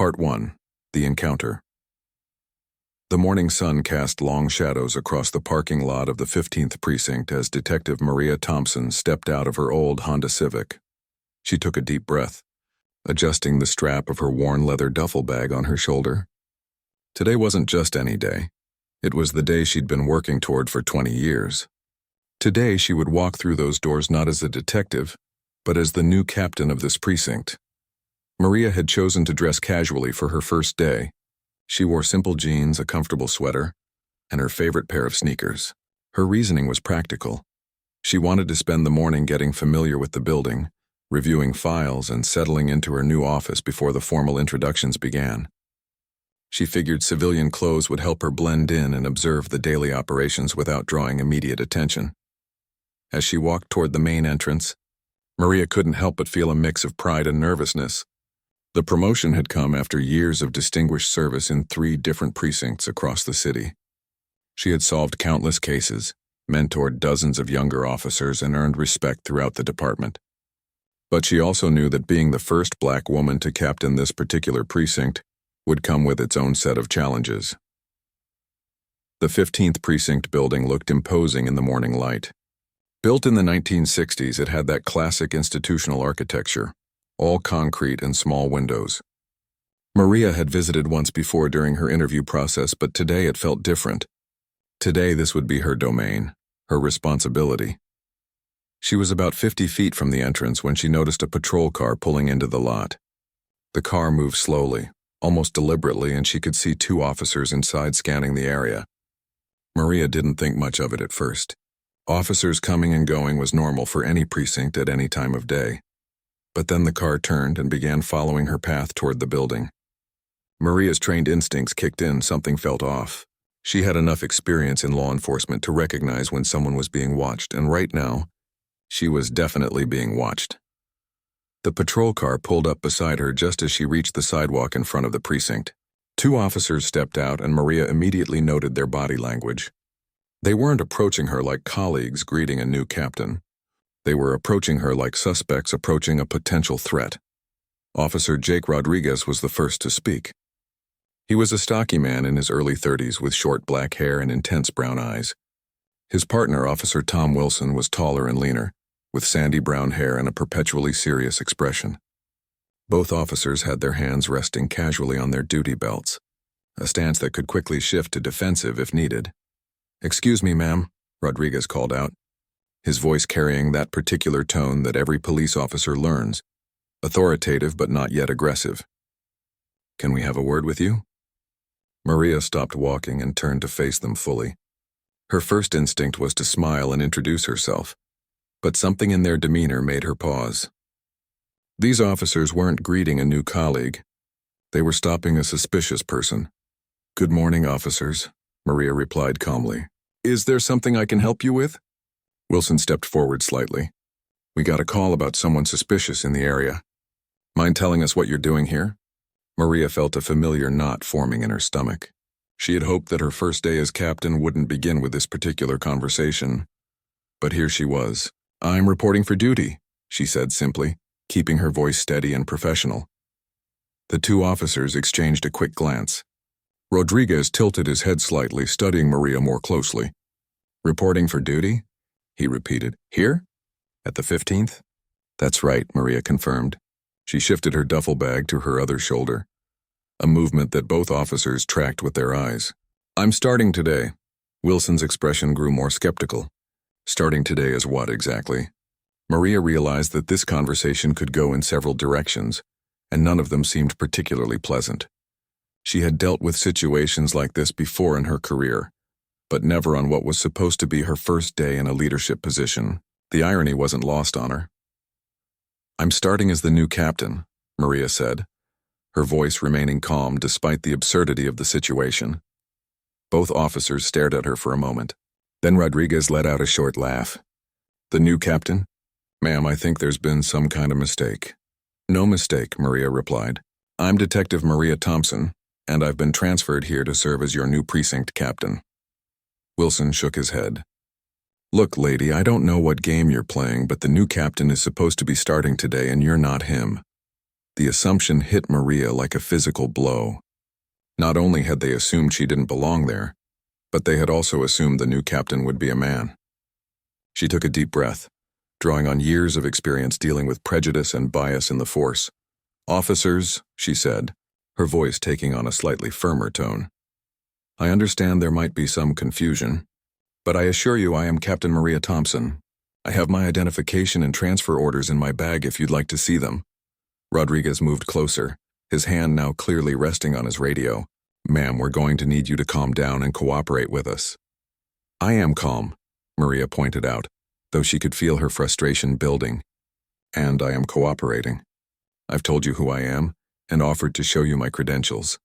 Part 1. The Encounter. The morning sun cast long shadows across the parking lot of the 15th Precinct as Detective Maria Thompson stepped out of her old Honda Civic. She took a deep breath, adjusting the strap of her worn leather duffel bag on her shoulder. Today wasn't just any day. It was the day she'd been working toward for 20 years. Today she would walk through those doors not as a detective, but as the new captain of this precinct. Maria had chosen to dress casually for her first day. She wore simple jeans, a comfortable sweater, and her favorite pair of sneakers. Her reasoning was practical. She wanted to spend the morning getting familiar with the building, reviewing files, and settling into her new office before the formal introductions began. She figured civilian clothes would help her blend in and observe the daily operations without drawing immediate attention. As she walked toward the main entrance, Maria couldn't help but feel a mix of pride and nervousness. The promotion had come after years of distinguished service in 3 different precincts across the city. She had solved countless cases, mentored dozens of younger officers, and earned respect throughout the department. But she also knew that being the first black woman to captain this particular precinct would come with its own set of challenges. The 15th Precinct building looked imposing in the morning light. Built in the 1960s, it had that classic institutional architecture, all concrete and small windows. Maria had visited once before during her interview process, but today it felt different. Today this would be her domain, her responsibility. She was about 50 feet from the entrance when she noticed a patrol car pulling into the lot. The car moved slowly, almost deliberately, and she could see 2 officers inside scanning the area. Maria didn't think much of it at first. Officers coming and going was normal for any precinct at any time of day. But then the car turned and began following her path toward the building. Maria's trained instincts kicked in. Something felt off. She had enough experience in law enforcement to recognize when someone was being watched, and right now, she was definitely being watched. The patrol car pulled up beside her just as she reached the sidewalk in front of the precinct. 2 officers stepped out, and Maria immediately noted their body language. They weren't approaching her like colleagues greeting a new captain. They were approaching her like suspects approaching a potential threat. Officer Jake Rodriguez was the first to speak. He was a stocky man in his early 30s with short black hair and intense brown eyes. His partner, Officer Tom Wilson, was taller and leaner, with sandy brown hair and a perpetually serious expression. Both officers had their hands resting casually on their duty belts, a stance that could quickly shift to defensive if needed. "Excuse me, ma'am," Rodriguez called out, his voice carrying that particular tone that every police officer learns, authoritative but not yet aggressive. "Can we have a word with you?" Maria stopped walking and turned to face them fully. Her first instinct was to smile and introduce herself, but something in their demeanor made her pause. These officers weren't greeting a new colleague. They were stopping a suspicious person. "Good morning, officers," Maria replied calmly. "Is there something I can help you with?" Wilson stepped forward slightly. "We got a call about someone suspicious in the area. Mind telling us what you're doing here?" Maria felt a familiar knot forming in her stomach. She had hoped that her first day as captain wouldn't begin with this particular conversation. But here she was. "I'm reporting for duty," she said simply, keeping her voice steady and professional. The 2 officers exchanged a quick glance. Rodriguez tilted his head slightly, studying Maria more closely. "Reporting for duty?" he repeated. "Here? At the 15th? "That's right," Maria confirmed. She shifted her duffel bag to her other shoulder, a movement that both officers tracked with their eyes. "I'm starting today." Wilson's expression grew more skeptical. Starting today as what exactly? Maria realized that this conversation could go in several directions, and none of them seemed particularly pleasant. She had dealt with situations like this before in her career, but never on what was supposed to be her first day in a leadership position. The irony wasn't lost on her. "I'm starting as the new captain," Maria said, her voice remaining calm despite the absurdity of the situation. Both officers stared at her for a moment. Then Rodriguez let out a short laugh. "The new captain? Ma'am, I think there's been some kind of mistake." "No mistake," Maria replied. "I'm Detective Maria Thompson, and I've been transferred here to serve as your new precinct captain." Wilson shook his head. "Look, lady, I don't know what game you're playing, but the new captain is supposed to be starting today and you're not him." The assumption hit Maria like a physical blow. Not only had they assumed she didn't belong there, but they had also assumed the new captain would be a man. She took a deep breath, drawing on years of experience dealing with prejudice and bias in the force. "Officers," she said, her voice taking on a slightly firmer tone. "I understand there might be some confusion, but I assure you I am Captain Maria Thompson. I have my identification and transfer orders in my bag if you'd like to see them." Rodriguez moved closer, his hand now clearly resting on his radio. "Ma'am, we're going to need you to calm down and cooperate with us." "I am calm," Maria pointed out, though she could feel her frustration building. "And I am cooperating. I've told you who I am and offered to show you my credentials."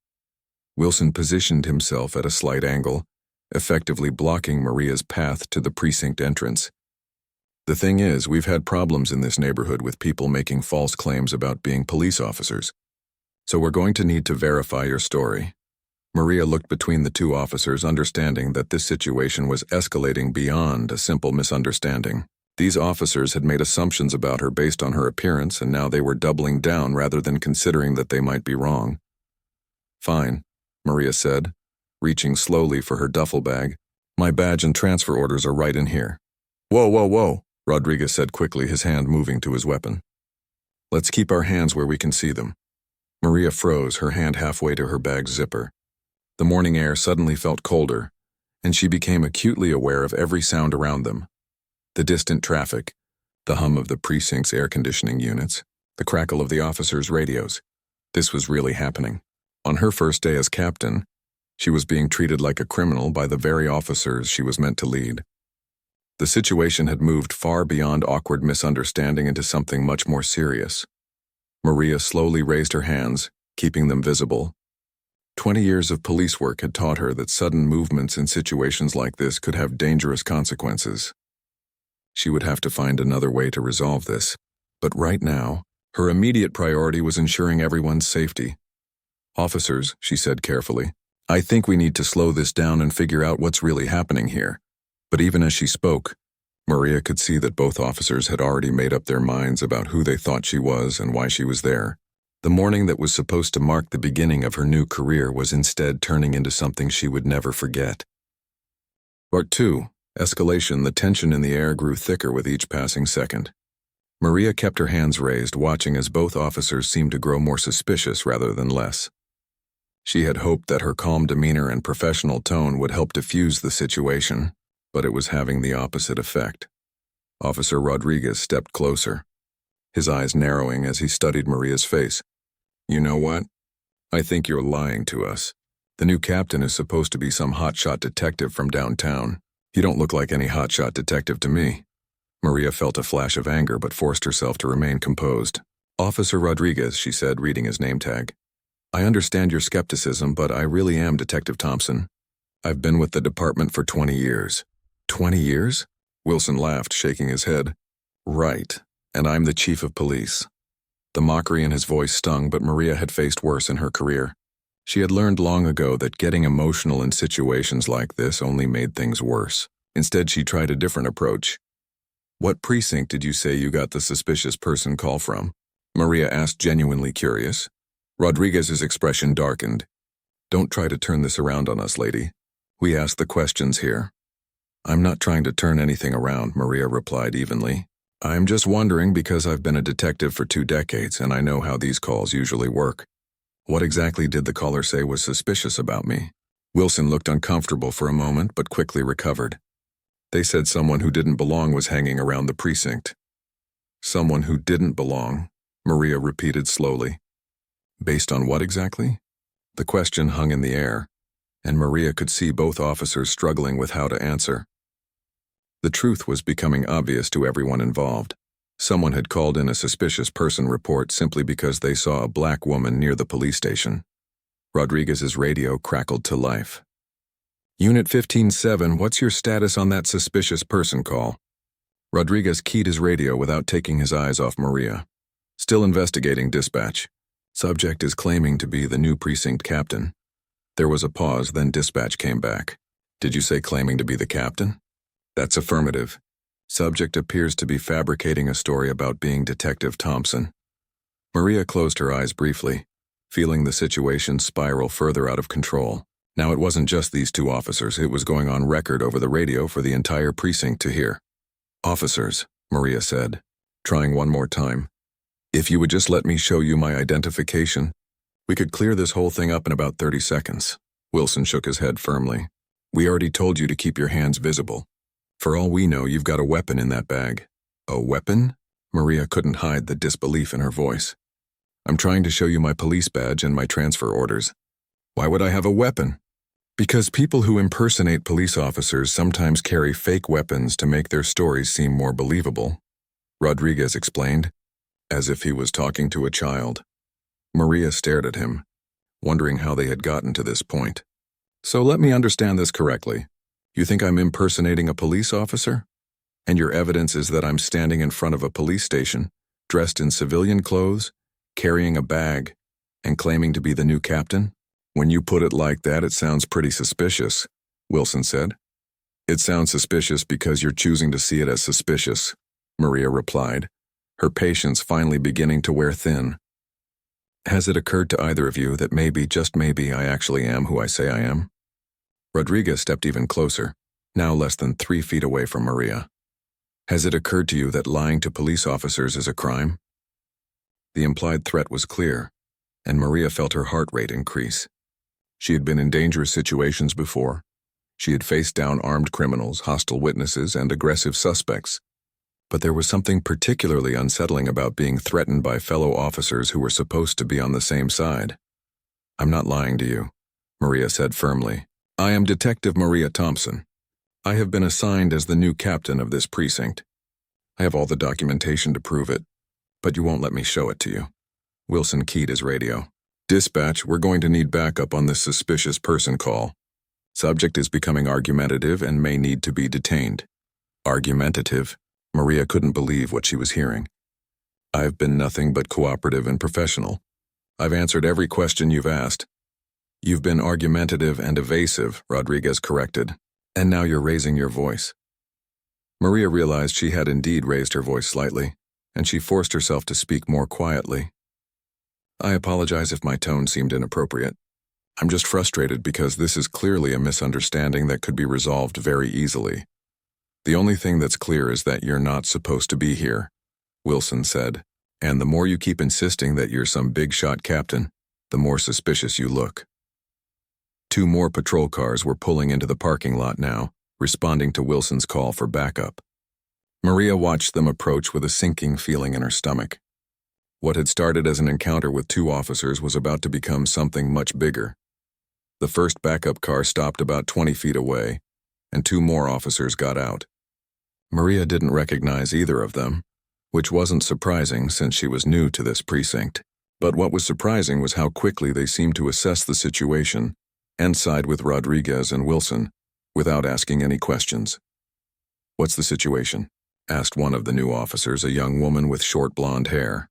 Wilson positioned himself at a slight angle, effectively blocking Maria's path to the precinct entrance. "The thing is, we've had problems in this neighborhood with people making false claims about being police officers. So we're going to need to verify your story." Maria looked between the two officers, understanding that this situation was escalating beyond a simple misunderstanding. These officers had made assumptions about her based on her appearance, and now they were doubling down rather than considering that they might be wrong. "Fine," Maria said, reaching slowly for her duffel bag. "My badge and transfer orders are right in here." "Whoa, whoa, whoa," Rodriguez said quickly, his hand moving to his weapon. "Let's keep our hands where we can see them." Maria froze, her hand halfway to her bag's zipper. The morning air suddenly felt colder, and she became acutely aware of every sound around them. The distant traffic, the hum of the precinct's air conditioning units, the crackle of the officers' radios. This was really happening. On her first day as captain, she was being treated like a criminal by the very officers she was meant to lead. The situation had moved far beyond awkward misunderstanding into something much more serious. Maria slowly raised her hands, keeping them visible. 20 years of police work had taught her that sudden movements in situations like this could have dangerous consequences. She would have to find another way to resolve this, but right now, her immediate priority was ensuring everyone's safety. "Officers," she said carefully, "I think we need to slow this down and figure out what's really happening here." But even as she spoke, Maria could see that both officers had already made up their minds about who they thought she was and why she was there. The morning that was supposed to mark the beginning of her new career was instead turning into something she would never forget. Part 2. Escalation. The tension in the air grew thicker with each passing second. Maria kept her hands raised, watching as both officers seemed to grow more suspicious rather than less. She had hoped that her calm demeanor and professional tone would help diffuse the situation, but it was having the opposite effect. Officer Rodriguez stepped closer, his eyes narrowing as he studied Maria's face. "You know what? I think you're lying to us. The new captain is supposed to be some hotshot detective from downtown. You don't look like any hotshot detective to me." Maria felt a flash of anger but forced herself to remain composed. "Officer Rodriguez," she said, reading his name tag. "I understand your skepticism, but I really am Detective Thompson. I've been with the department for 20 years. 20 years? Wilson laughed, shaking his head. "Right, and I'm the chief of police." The mockery in his voice stung, but Maria had faced worse in her career. She had learned long ago that getting emotional in situations like this only made things worse. Instead, she tried a different approach. "What precinct did you say you got the suspicious person call from?" Maria asked, genuinely curious. Rodriguez's expression darkened. "Don't try to turn this around on us, lady. We ask the questions here." "I'm not trying to turn anything around," Maria replied evenly. "I'm just wondering because I've been a detective for 2 decades and I know how these calls usually work. What exactly did the caller say was suspicious about me?" Wilson looked uncomfortable for a moment but quickly recovered. "They said someone who didn't belong was hanging around the precinct." "Someone who didn't belong," Maria repeated slowly. "Based on what exactly?" The question hung in the air, and Maria could see both officers struggling with how to answer. The truth was becoming obvious to everyone involved. Someone had called in a suspicious person report simply because they saw a black woman near the police station. Rodriguez's radio crackled to life. "Unit 15-7, what's your status on that suspicious person call?" Rodriguez keyed his radio without taking his eyes off Maria. "Still investigating, dispatch. Subject is claiming to be the new precinct captain." There was a pause, then dispatch came back. "Did you say claiming to be the captain?" "That's affirmative. Subject appears to be fabricating a story about being Detective Thompson." Maria closed her eyes briefly, feeling the situation spiral further out of control. Now it wasn't just these two officers, it was going on record over the radio for the entire precinct to hear. "Officers," Maria said, trying one more time. "If you would just let me show you my identification, we could clear this whole thing up in about 30 seconds. Wilson shook his head firmly. "We already told you to keep your hands visible. For all we know, you've got a weapon in that bag." "A weapon?" Maria couldn't hide the disbelief in her voice. "I'm trying to show you my police badge and my transfer orders." "Why would I have a weapon?" "Because people who impersonate police officers sometimes carry fake weapons to make their stories seem more believable," Rodriguez explained, as if he was talking to a child. Maria stared at him, wondering how they had gotten to this point. "So let me understand this correctly. You think I'm impersonating a police officer? And your evidence is that I'm standing in front of a police station, dressed in civilian clothes, carrying a bag, and claiming to be the new captain?" "When you put it like that, it sounds pretty suspicious," Wilson said. "It sounds suspicious because you're choosing to see it as suspicious," Maria replied, her patience finally beginning to wear thin. "Has it occurred to either of you that maybe, just maybe, I actually am who I say I am?" Rodriguez stepped even closer, now less than 3 feet away from Maria. "Has it occurred to you that lying to police officers is a crime?" The implied threat was clear, and Maria felt her heart rate increase. She had been in dangerous situations before. She had faced down armed criminals, hostile witnesses, and aggressive suspects. But there was something particularly unsettling about being threatened by fellow officers who were supposed to be on the same side. "I'm not lying to you," Maria said firmly. "I am Detective Maria Thompson. I have been assigned as the new captain of this precinct. I have all the documentation to prove it, but you won't let me show it to you." Wilson keyed his radio. "Dispatch, we're going to need backup on this suspicious person call. Subject is becoming argumentative and may need to be detained." Argumentative? Maria couldn't believe what she was hearing. "I've been nothing but cooperative and professional. I've answered every question you've asked." "You've been argumentative and evasive," Rodriguez corrected. "And now you're raising your voice." Maria realized she had indeed raised her voice slightly, and she forced herself to speak more quietly. "I apologize if my tone seemed inappropriate. I'm just frustrated because this is clearly a misunderstanding that could be resolved very easily. The only thing that's clear is that you're not supposed to be here," Wilson said, "and the more you keep insisting that you're some big-shot captain, the more suspicious you look." 2 more patrol cars were pulling into the parking lot now, responding to Wilson's call for backup. Maria watched them approach with a sinking feeling in her stomach. What had started as an encounter with 2 officers was about to become something much bigger. The first backup car stopped about 20 feet away, and 2 more officers got out. Maria didn't recognize either of them, which wasn't surprising since she was new to this precinct. But what was surprising was how quickly they seemed to assess the situation and side with Rodriguez and Wilson without asking any questions. "What's the situation?" asked one of the new officers, a young woman with short blonde hair.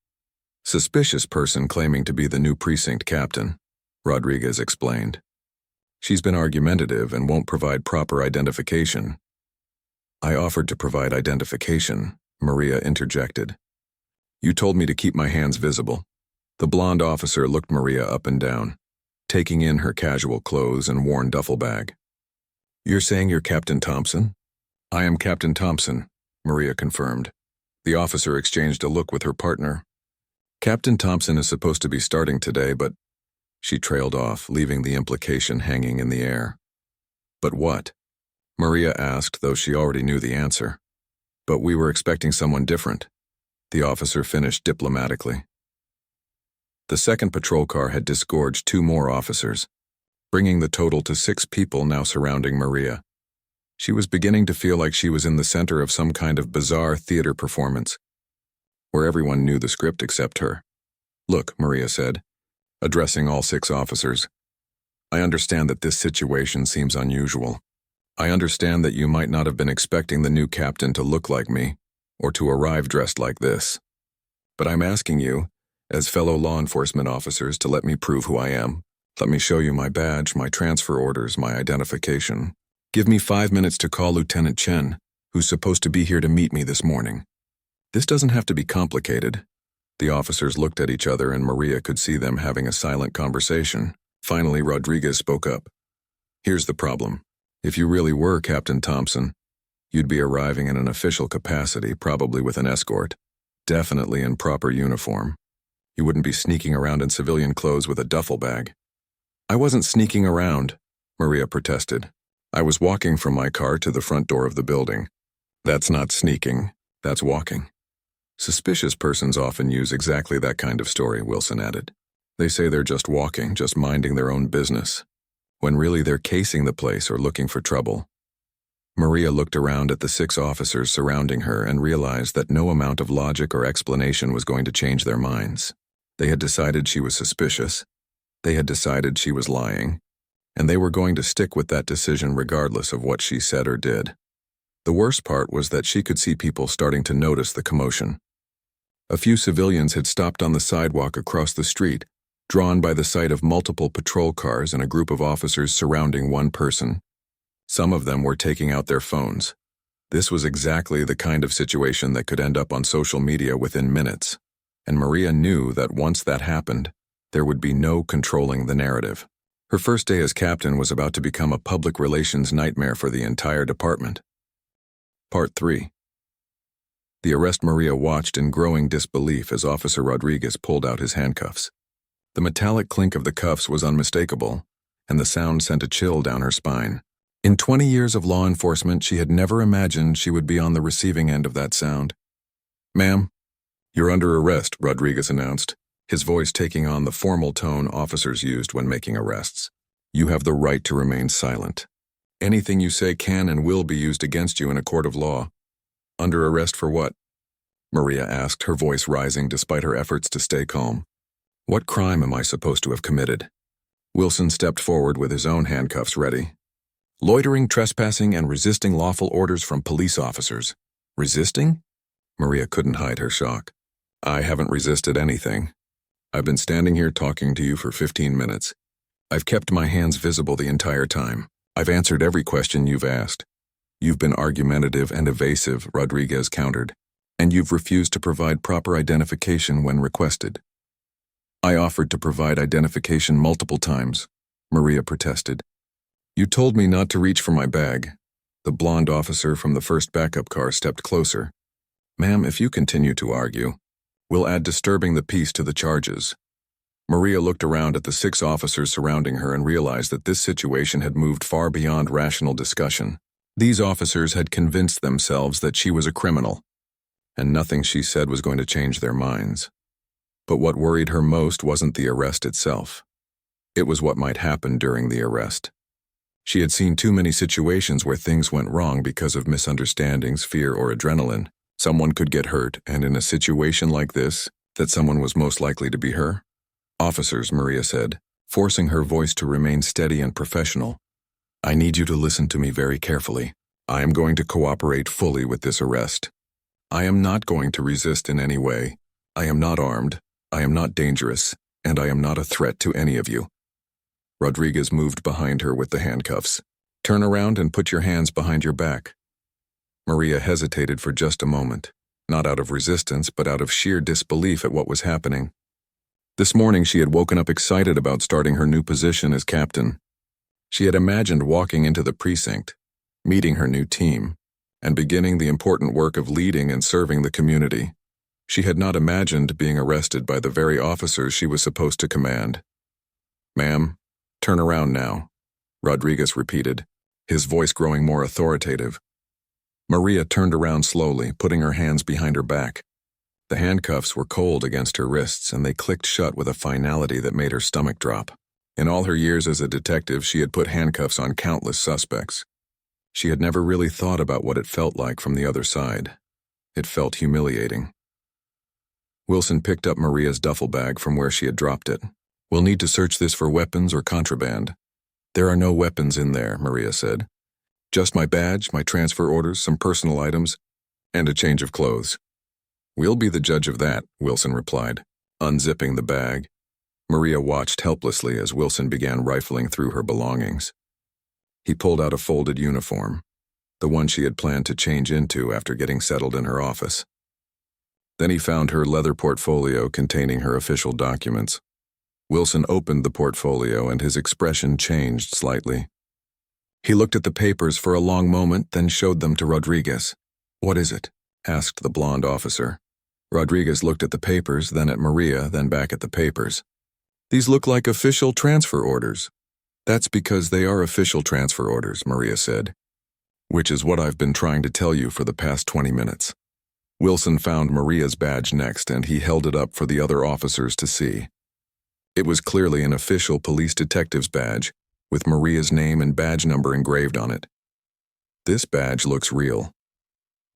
"Suspicious person claiming to be the new precinct captain," Rodriguez explained. "She's been argumentative and won't provide proper identification." "I offered to provide identification," Maria interjected. "You told me to keep my hands visible." The blonde officer looked Maria up and down, taking in her casual clothes and worn duffel bag. "You're saying you're Captain Thompson?" "I am Captain Thompson," Maria confirmed. The officer exchanged a look with her partner. "Captain Thompson is supposed to be starting today, but—" She trailed off, leaving the implication hanging in the air. "But what?" Maria asked, though she already knew the answer. "But we were expecting someone different," the officer finished diplomatically. The second patrol car had disgorged 2 more officers, bringing the total to 6 people now surrounding Maria. She was beginning to feel like she was in the center of some kind of bizarre theater performance, where everyone knew the script except her. "Look," Maria said, addressing all 6 officers, "I understand that this situation seems unusual. I understand that you might not have been expecting the new captain to look like me, or to arrive dressed like this. But I'm asking you, as fellow law enforcement officers, to let me prove who I am. Let me show you my badge, my transfer orders, my identification. Give me 5 minutes to call Lieutenant Chen, who's supposed to be here to meet me this morning. This doesn't have to be complicated. The officers looked at each other and Maria could see them having a silent conversation. Finally, Rodriguez spoke up. Here's the problem. If you really were Captain Thompson, you'd be arriving in an official capacity, probably with an escort. Definitely in proper uniform. You wouldn't be sneaking around in civilian clothes with a duffel bag. I wasn't sneaking around, Maria protested. I was walking from my car to the front door of the building. That's not sneaking, that's walking. Suspicious persons often use exactly that kind of story, Wilson added. They say they're just walking, just minding their own business, when really they're casing the place or looking for trouble. Maria looked around at the 6 officers surrounding her and realized that no amount of logic or explanation was going to change their minds. They had decided she was suspicious. They had decided she was lying. And they were going to stick with that decision regardless of what she said or did. The worst part was that she could see people starting to notice the commotion. A few civilians had stopped on the sidewalk across the street, drawn by the sight of multiple patrol cars and a group of officers surrounding one person. Some of them were taking out their phones. This was exactly the kind of situation that could end up on social media within minutes, and Maria knew that once that happened, there would be no controlling the narrative. Her first day as captain was about to become a public relations nightmare for the entire department. Part 3. The arrest Maria watched in growing disbelief as Officer Rodriguez pulled out his handcuffs. The metallic clink of the cuffs was unmistakable, and the sound sent a chill down her spine. In 20 years of law enforcement, she had never imagined she would be on the receiving end of that sound. "Ma'am, you're under arrest," Rodriguez announced, his voice taking on the formal tone officers used when making arrests. "You have the right to remain silent. Anything you say can and will be used against you in a court of law." "Under arrest for what?" Maria asked, her voice rising despite her efforts to stay calm. "What crime am I supposed to have committed?" Wilson stepped forward with his own handcuffs ready. "Loitering, trespassing, and resisting lawful orders from police officers." "Resisting?" Maria couldn't hide her shock. "I haven't resisted anything. I've been standing here talking to you for 15 minutes. I've kept my hands visible the entire time. I've answered every question you've asked. You've been argumentative and evasive," Rodriguez countered, "and you've refused to provide proper identification when requested." "I offered to provide identification multiple times," Maria protested. "You told me not to reach for my bag." The blonde officer from the first backup car stepped closer. "Ma'am, if you continue to argue, we'll add disturbing the peace to the charges." Maria looked around at the 6 officers surrounding her and realized that this situation had moved far beyond rational discussion. These officers had convinced themselves that she was a criminal, and nothing she said was going to change their minds. But what worried her most wasn't the arrest itself. It was what might happen during the arrest. She had seen too many situations where things went wrong because of misunderstandings, fear, or adrenaline. Someone could get hurt, and in a situation like this, that someone was most likely to be her. "Officers," Maria said, forcing her voice to remain steady and professional, "I need you to listen to me very carefully. I am going to cooperate fully with this arrest. I am not going to resist in any way. I am not armed, I am not dangerous, and I am not a threat to any of you." Rodriguez moved behind her with the handcuffs. "Turn around and put your hands behind your back." Maria hesitated for just a moment, not out of resistance, but out of sheer disbelief at what was happening. This morning she had woken up excited about starting her new position as captain. She had imagined walking into the precinct, meeting her new team, and beginning the important work of leading and serving the community. She had not imagined being arrested by the very officers she was supposed to command. "Ma'am, turn around now," Rodriguez repeated, his voice growing more authoritative. Maria turned around slowly, putting her hands behind her back. The handcuffs were cold against her wrists, and they clicked shut with a finality that made her stomach drop. In all her years as a detective, she had put handcuffs on countless suspects. She had never really thought about what it felt like from the other side. It felt humiliating. Wilson picked up Maria's duffel bag from where she had dropped it. "We'll need to search this for weapons or contraband." "There are no weapons in there," Maria said. "Just my badge, my transfer orders, some personal items, and a change of clothes." "We'll be the judge of that," Wilson replied, unzipping the bag. Maria watched helplessly as Wilson began rifling through her belongings. He pulled out a folded uniform, the one she had planned to change into after getting settled in her office. Then he found her leather portfolio containing her official documents. Wilson opened the portfolio and his expression changed slightly. He looked at the papers for a long moment, then showed them to Rodriguez. "What is it?" asked the blonde officer. Rodriguez looked at the papers, then at Maria, then back at the papers. "These look like official transfer orders." "That's because they are official transfer orders," Maria said. "Which is what I've been trying to tell you for the past 20 minutes. Wilson found Maria's badge next, and he held it up for the other officers to see. It was clearly an official police detective's badge, with Maria's name and badge number engraved on it. "This badge looks real,"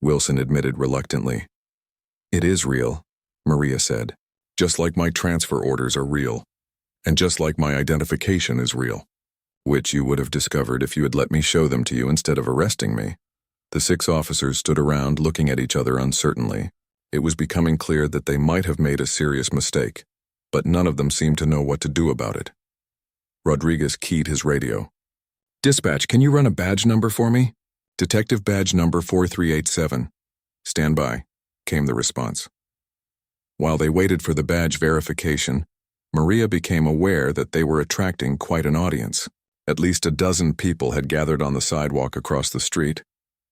Wilson admitted reluctantly. "It is real," Maria said. "Just like my transfer orders are real. And just like my identification is real. Which you would have discovered if you had let me show them to you instead of arresting me." The 6 officers stood around looking at each other uncertainly. It was becoming clear that they might have made a serious mistake, but none of them seemed to know what to do about it. Rodriguez keyed his radio. "Dispatch, can you run a badge number for me? Detective badge number 4387. "Stand by," came the response. While they waited for the badge verification, Maria became aware that they were attracting quite an audience. At least a dozen people had gathered on the sidewalk across the street,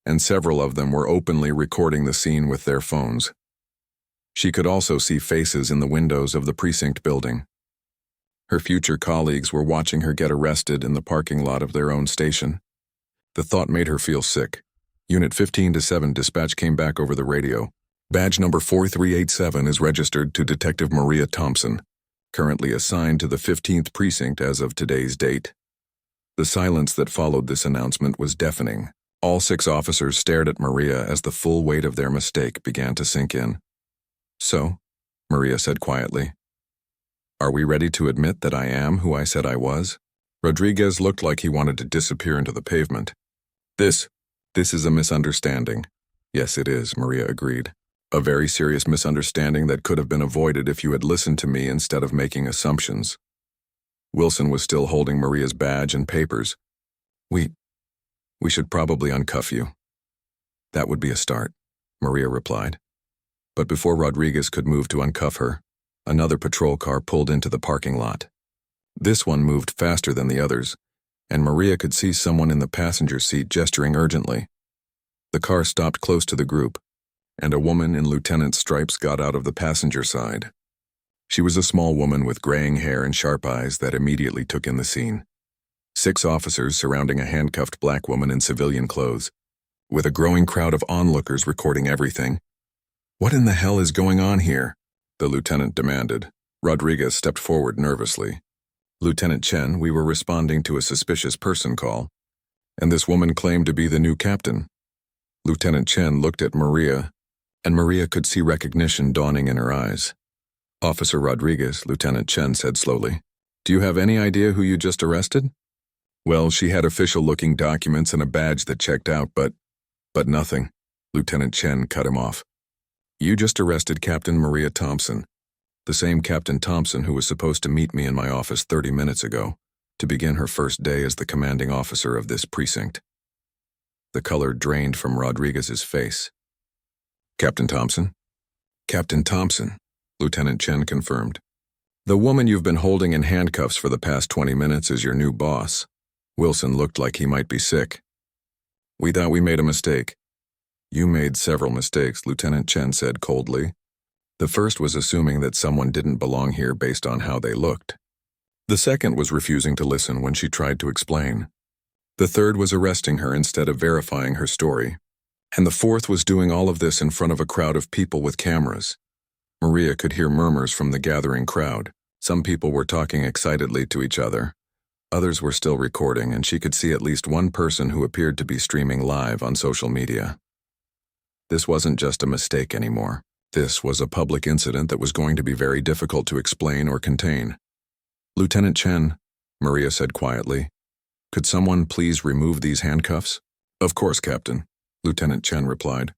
and several of them were openly recording the scene with their phones. She could also see faces in the windows of the precinct building. Her future colleagues were watching her get arrested in the parking lot of their own station. The thought made her feel sick. Unit 15-7 dispatch came back over the radio. "Badge number 4387 is registered to Detective Maria Thompson, currently assigned to the 15th precinct as of today's date." The silence that followed this announcement was deafening. All 6 officers stared at Maria as the full weight of their mistake began to sink in. "So," Maria said quietly, "are we ready to admit that I am who I said I was?" Rodriguez looked like he wanted to disappear into the pavement. This is a misunderstanding." "Yes, it is," Maria agreed. "A very serious misunderstanding that could have been avoided if you had listened to me instead of making assumptions." Wilson was still holding Maria's badge and papers. We should probably uncuff you." "That would be a start," Maria replied. But before Rodriguez could move to uncuff her, another patrol car pulled into the parking lot. This one moved faster than the others, and Maria could see someone in the passenger seat gesturing urgently. The car stopped close to the group, and a woman in lieutenant's stripes got out of the passenger side. She was a small woman with graying hair and sharp eyes that immediately took in the scene. 6 officers surrounding a handcuffed black woman in civilian clothes, with a growing crowd of onlookers recording everything. "What in the hell is going on here?" the lieutenant demanded. Rodriguez stepped forward nervously. "Lieutenant Chen, we were responding to a suspicious person call, and this woman claimed to be the new captain." Lieutenant Chen looked at Maria, and Maria could see recognition dawning in her eyes. "Officer Rodriguez," Lieutenant Chen said slowly, "do you have any idea who you just arrested?" "Well, she had official-looking documents and a badge that checked out, but nothing." Lieutenant Chen cut him off. "You just arrested Captain Maria Thompson, the same Captain Thompson who was supposed to meet me in my office 30 minutes ago, to begin her first day as the commanding officer of this precinct." The color drained from Rodriguez's face. "Captain Thompson?" "Captain Thompson," Lieutenant Chen confirmed. "The woman you've been holding in handcuffs for the past 20 minutes is your new boss." Wilson looked like he might be sick. "We thought we made a mistake." "You made several mistakes," Lieutenant Chen said coldly. "The first was assuming that someone didn't belong here based on how they looked. The second was refusing to listen when she tried to explain. The third was arresting her instead of verifying her story. And the fourth was doing all of this in front of a crowd of people with cameras." Maria could hear murmurs from the gathering crowd. Some people were talking excitedly to each other. Others were still recording, and she could see at least one person who appeared to be streaming live on social media. This wasn't just a mistake anymore. This was a public incident that was going to be very difficult to explain or contain. "Lieutenant Chen," Maria said quietly, "could someone please remove these handcuffs?" "Of course, Captain," Lieutenant Chen replied.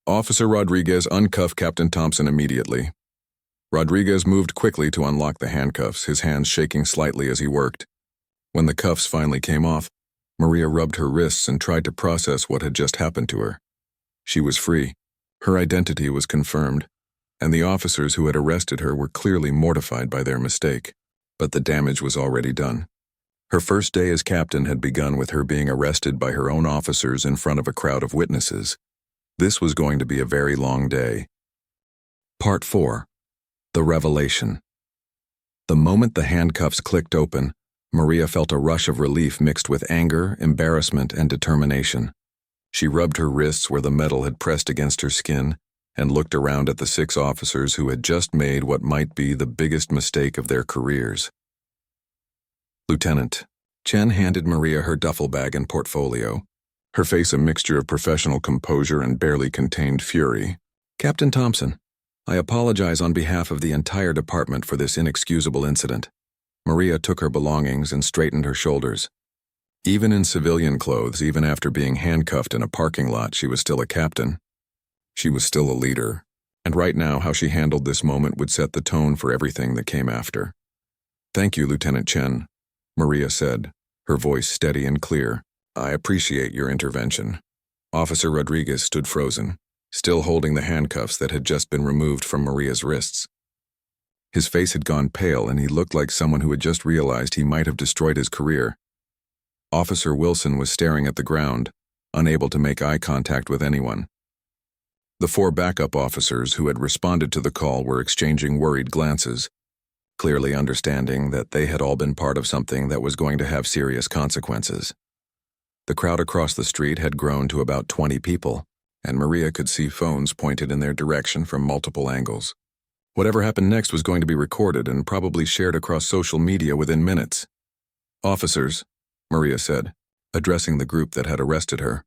"Officer Rodriguez, uncuff Captain Thompson immediately." Rodriguez moved quickly to unlock the handcuffs, his hands shaking slightly as he worked. When the cuffs finally came off, Maria rubbed her wrists and tried to process what had just happened to her. She was free. Her identity was confirmed. and the officers who had arrested her were clearly mortified by their mistake. But the damage was already done. Her first day as captain had begun with her being arrested by her own officers in front of a crowd of witnesses. This was going to be a very long day. Part 4. The Revelation. The moment the handcuffs clicked open, Maria felt a rush of relief mixed with anger, embarrassment, and determination. She rubbed her wrists where the metal had pressed against her skin and looked around at the 6 officers who had just made what might be the biggest mistake of their careers. Lieutenant Chen handed Maria her duffel bag and portfolio, her face a mixture of professional composure and barely contained fury. Captain Thompson, I apologize on behalf of the entire department for this inexcusable incident. Maria took her belongings and straightened her shoulders. Even in civilian clothes, even after being handcuffed in a parking lot, she was still a captain. She was still a leader, and right now how she handled this moment would set the tone for everything that came after. Thank you, Lieutenant Chen, Maria said, her voice steady and clear. I appreciate your intervention. Officer Rodriguez stood frozen, still holding the handcuffs that had just been removed from Maria's wrists. His face had gone pale and he looked like someone who had just realized he might have destroyed his career. Officer Wilson was staring at the ground, unable to make eye contact with anyone. The 4 backup officers who had responded to the call were exchanging worried glances, clearly understanding that they had all been part of something that was going to have serious consequences. The crowd across the street had grown to about 20 people, and Maria could see phones pointed in their direction from multiple angles. Whatever happened next was going to be recorded and probably shared across social media within minutes. Officers, Maria said, addressing the group that had arrested her,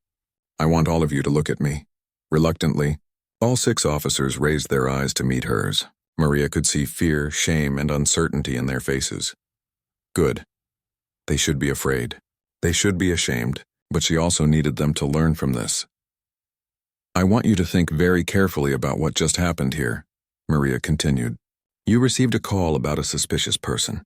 I want all of you to look at me. Reluctantly, all 6 officers raised their eyes to meet hers. Maria could see fear, shame, and uncertainty in their faces. Good. They should be afraid. They should be ashamed, but she also needed them to learn from this. I want you to think very carefully about what just happened here, Maria continued. You received a call about a suspicious person.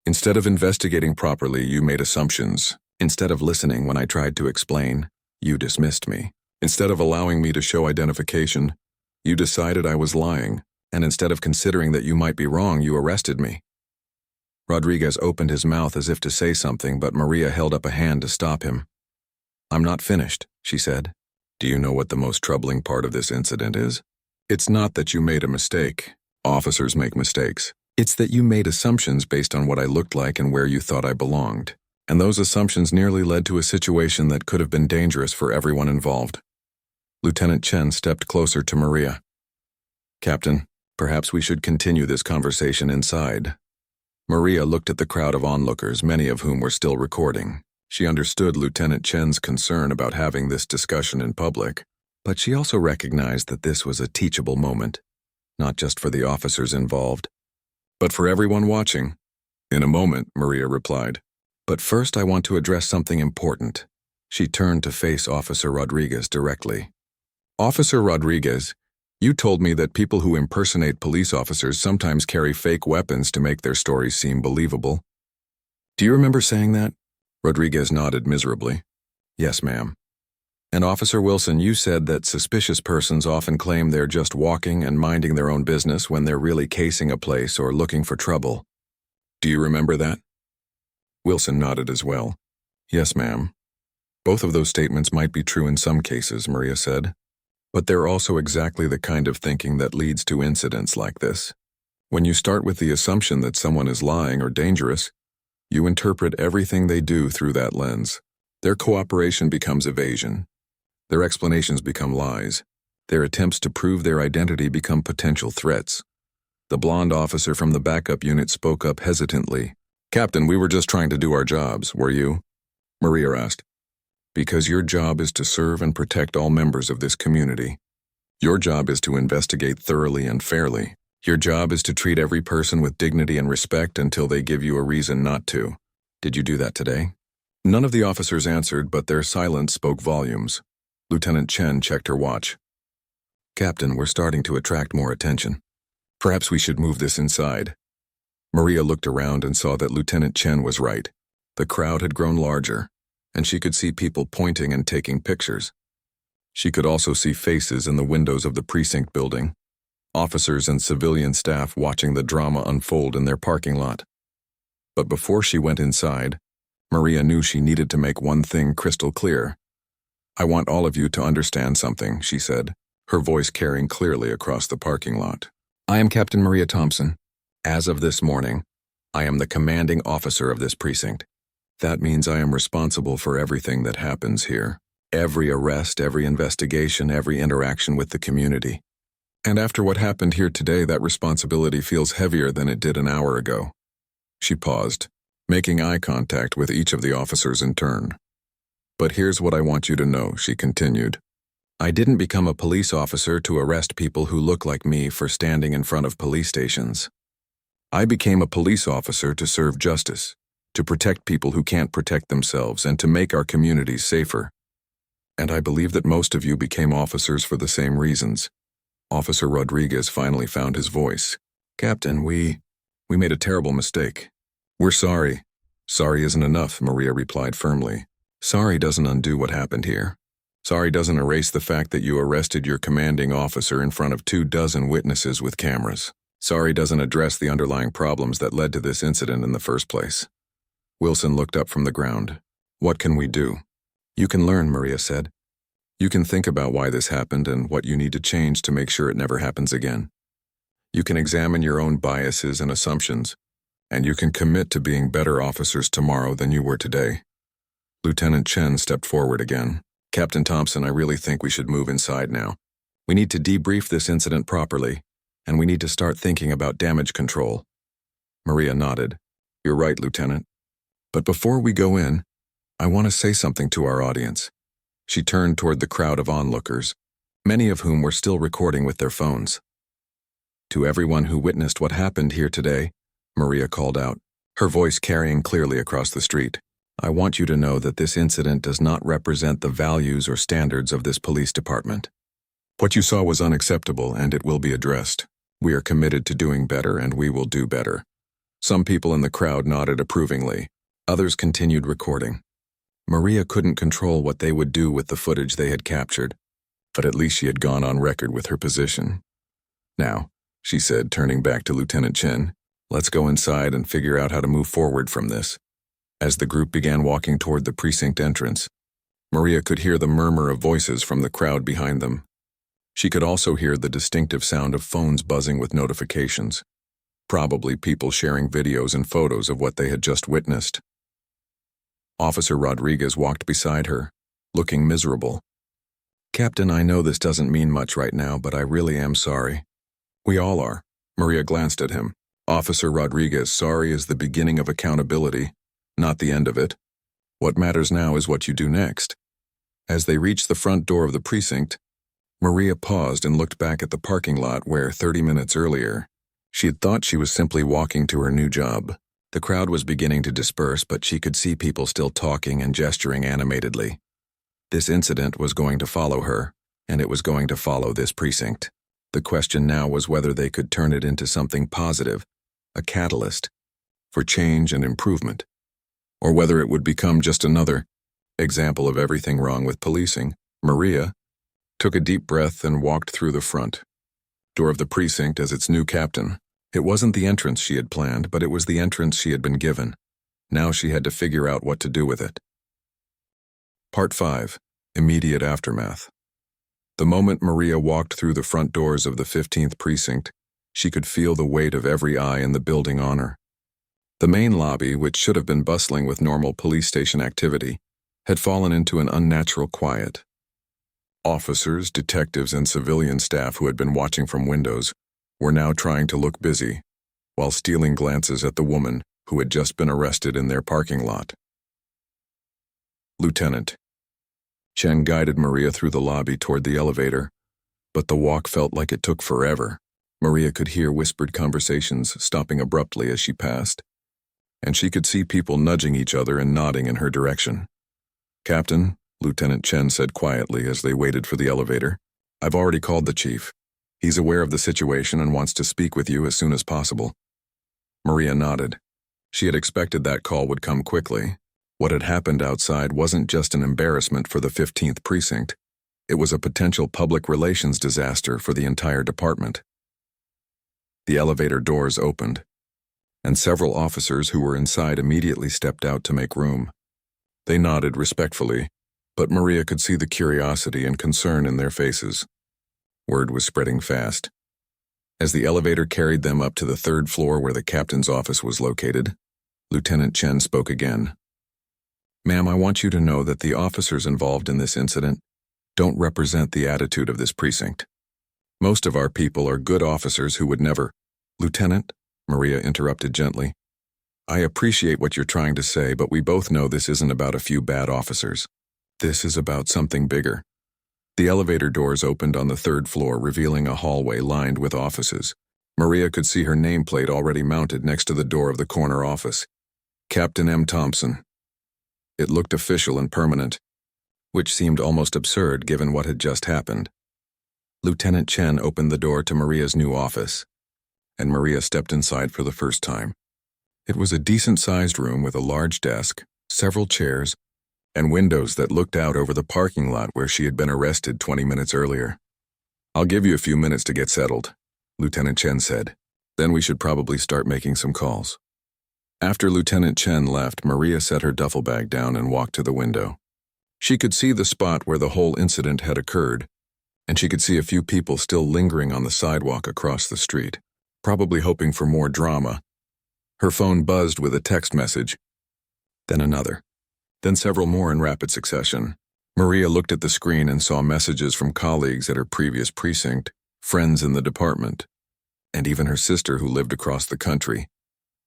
Instead of investigating properly, you made assumptions. Instead of listening when I tried to explain, you dismissed me. Instead of allowing me to show identification, you decided I was lying, and instead of considering that you might be wrong, you arrested me. Rodriguez opened his mouth as if to say something, but Maria held up a hand to stop him. I'm not finished, she said. Do you know what the most troubling part of this incident is? It's not that you made a mistake. Officers make mistakes. It's that you made assumptions based on what I looked like and where you thought I belonged. And those assumptions nearly led to a situation that could have been dangerous for everyone involved. Lieutenant Chen stepped closer to Maria. Captain, perhaps we should continue this conversation inside. Maria looked at the crowd of onlookers, many of whom were still recording. She understood Lieutenant Chen's concern about having this discussion in public, but she also recognized that this was a teachable moment, not just for the officers involved, but for everyone watching. In a moment, Maria replied. But first I want to address something important. She turned to face Officer Rodriguez directly. Officer Rodriguez, you told me that people who impersonate police officers sometimes carry fake weapons to make their stories seem believable. Do you remember saying that? Rodriguez nodded miserably. Yes, ma'am. And Officer Wilson, you said that suspicious persons often claim they're just walking and minding their own business when they're really casing a place or looking for trouble. Do you remember that? Wilson nodded as well. Yes, ma'am. Both of those statements might be true in some cases, Maria said. But they're also exactly the kind of thinking that leads to incidents like this. When you start with the assumption that someone is lying or dangerous, you interpret everything they do through that lens. Their cooperation becomes evasion. Their explanations become lies. Their attempts to prove their identity become potential threats. The blonde officer from the backup unit spoke up hesitantly. Captain, we were just trying to do our jobs, were you? Maria asked. Because your job is to serve and protect all members of this community. Your job is to investigate thoroughly and fairly. Your job is to treat every person with dignity and respect until they give you a reason not to. Did you do that today? None of the officers answered, but their silence spoke volumes. Lieutenant Chen checked her watch. Captain, we're starting to attract more attention. Perhaps we should move this inside. Maria looked around and saw that Lieutenant Chen was right. The crowd had grown larger, and she could see people pointing and taking pictures. She could also see faces in the windows of the precinct building. officers and civilian staff watching the drama unfold in their parking lot. But before she went inside, Maria knew she needed to make one thing crystal clear. "I want all of you to understand something," she said, her voice carrying clearly across the parking lot. "I am Captain Maria Thompson. As of this morning, I am the commanding officer of this precinct. That means I am responsible for everything that happens here. Every arrest, every investigation, every interaction with the community. And after what happened here today, that responsibility feels heavier than it did an hour ago." She paused, making eye contact with each of the officers in turn. "But here's what I want you to know," she continued. "I didn't become a police officer to arrest people who look like me for standing in front of police stations. I became a police officer to serve justice, to protect people who can't protect themselves, and to make our communities safer. And I believe that most of you became officers for the same reasons." Officer Rodriguez finally found his voice. "Captain, we made a terrible mistake. We're sorry." "Sorry isn't enough," Maria replied firmly. "Sorry doesn't undo what happened here. Sorry doesn't erase the fact that you arrested your commanding officer in front of 24 witnesses with cameras. Sorry doesn't address the underlying problems that led to this incident in the first place." Wilson looked up from the ground. "What can we do?" "You can learn," Maria said. "You can think about why this happened and what you need to change to make sure it never happens again. You can examine your own biases and assumptions, and you can commit to being better officers tomorrow than you were today." Lieutenant Chen stepped forward again. "Captain Thompson, I really think we should move inside now. We need to debrief this incident properly, and we need to start thinking about damage control." Maria nodded. "You're right, Lieutenant. But before we go in, I want to say something to our audience." She turned toward the crowd of onlookers, many of whom were still recording with their phones. "To everyone who witnessed what happened here today," Maria called out, her voice carrying clearly across the street, "I want you to know that this incident does not represent the values or standards of this police department. What you saw was unacceptable, and it will be addressed. We are committed to doing better, and we will do better." Some people in the crowd nodded approvingly. Others continued recording. Maria couldn't control what they would do with the footage they had captured, but at least she had gone on record with her position. "Now," she said, turning back to Lieutenant Chen, "let's go inside and figure out how to move forward from this." As the group began walking toward the precinct entrance, Maria could hear the murmur of voices from the crowd behind them. She could also hear the distinctive sound of phones buzzing with notifications, probably people sharing videos and photos of what they had just witnessed. Officer Rodriguez walked beside her, looking miserable. "Captain, I know this doesn't mean much right now, but I really am sorry." "We all are." Maria glanced at him. "Officer Rodriguez, sorry is the beginning of accountability, not the end of it. What matters now is what you do next." As they reached the front door of the precinct, Maria paused and looked back at the parking lot where, 30 minutes earlier, she had thought she was simply walking to her new job. The crowd was beginning to disperse, but she could see people still talking and gesturing animatedly. This incident was going to follow her, and it was going to follow this precinct. The question now was whether they could turn it into something positive, a catalyst, for change and improvement, or whether it would become just another example of everything wrong with policing. Maria took a deep breath and walked through the front door of the precinct as its new captain. It wasn't the entrance she had planned, but it was the entrance she had been given. Now she had to figure out what to do with it. Part 5. Immediate Aftermath. The moment Maria walked through the front doors of the 15th precinct, she could feel the weight of every eye in the building on her. The main lobby, which should have been bustling with normal police station activity, had fallen into an unnatural quiet. Officers, detectives, and civilian staff who had been watching from windows were now trying to look busy, while stealing glances at the woman who had just been arrested in their parking lot. "Lieutenant." Chen guided Maria through the lobby toward the elevator, but the walk felt like it took forever. Maria could hear whispered conversations stopping abruptly as she passed, and she could see people nudging each other and nodding in her direction. "Captain," Lieutenant Chen said quietly as they waited for the elevator, "I've already called the chief. He's aware of the situation and wants to speak with you as soon as possible." Maria nodded. She had expected that call would come quickly. What had happened outside wasn't just an embarrassment for the 15th precinct. It was a potential public relations disaster for the entire department. The elevator doors opened, and several officers who were inside immediately stepped out to make room. They nodded respectfully, but Maria could see the curiosity and concern in their faces. Word was spreading fast. As the elevator carried them up to the third floor where the captain's office was located, Lieutenant Chen spoke again. "Ma'am, I want you to know that the officers involved in this incident don't represent the attitude of this precinct. Most of our people are good officers who would never—" "Lieutenant," Maria interrupted gently, "I appreciate what you're trying to say, but we both know this isn't about a few bad officers. This is about something bigger." The elevator doors opened on the third floor, revealing a hallway lined with offices. Maria could see her nameplate already mounted next to the door of the corner office. Captain M. Thompson. It looked official and permanent, which seemed almost absurd given what had just happened. Lieutenant Chen opened the door to Maria's new office, and Maria stepped inside for the first time. It was a decent-sized room with a large desk, several chairs, and windows that looked out over the parking lot where she had been arrested 20 minutes earlier. "I'll give you a few minutes to get settled," Lieutenant Chen said. "Then we should probably start making some calls." After Lieutenant Chen left, Maria set her duffel bag down and walked to the window. She could see the spot where the whole incident had occurred, and she could see a few people still lingering on the sidewalk across the street, probably hoping for more drama. Her phone buzzed with a text message, then another, then several more in rapid succession. Maria looked at the screen and saw messages from colleagues at her previous precinct, friends in the department, and even her sister who lived across the country.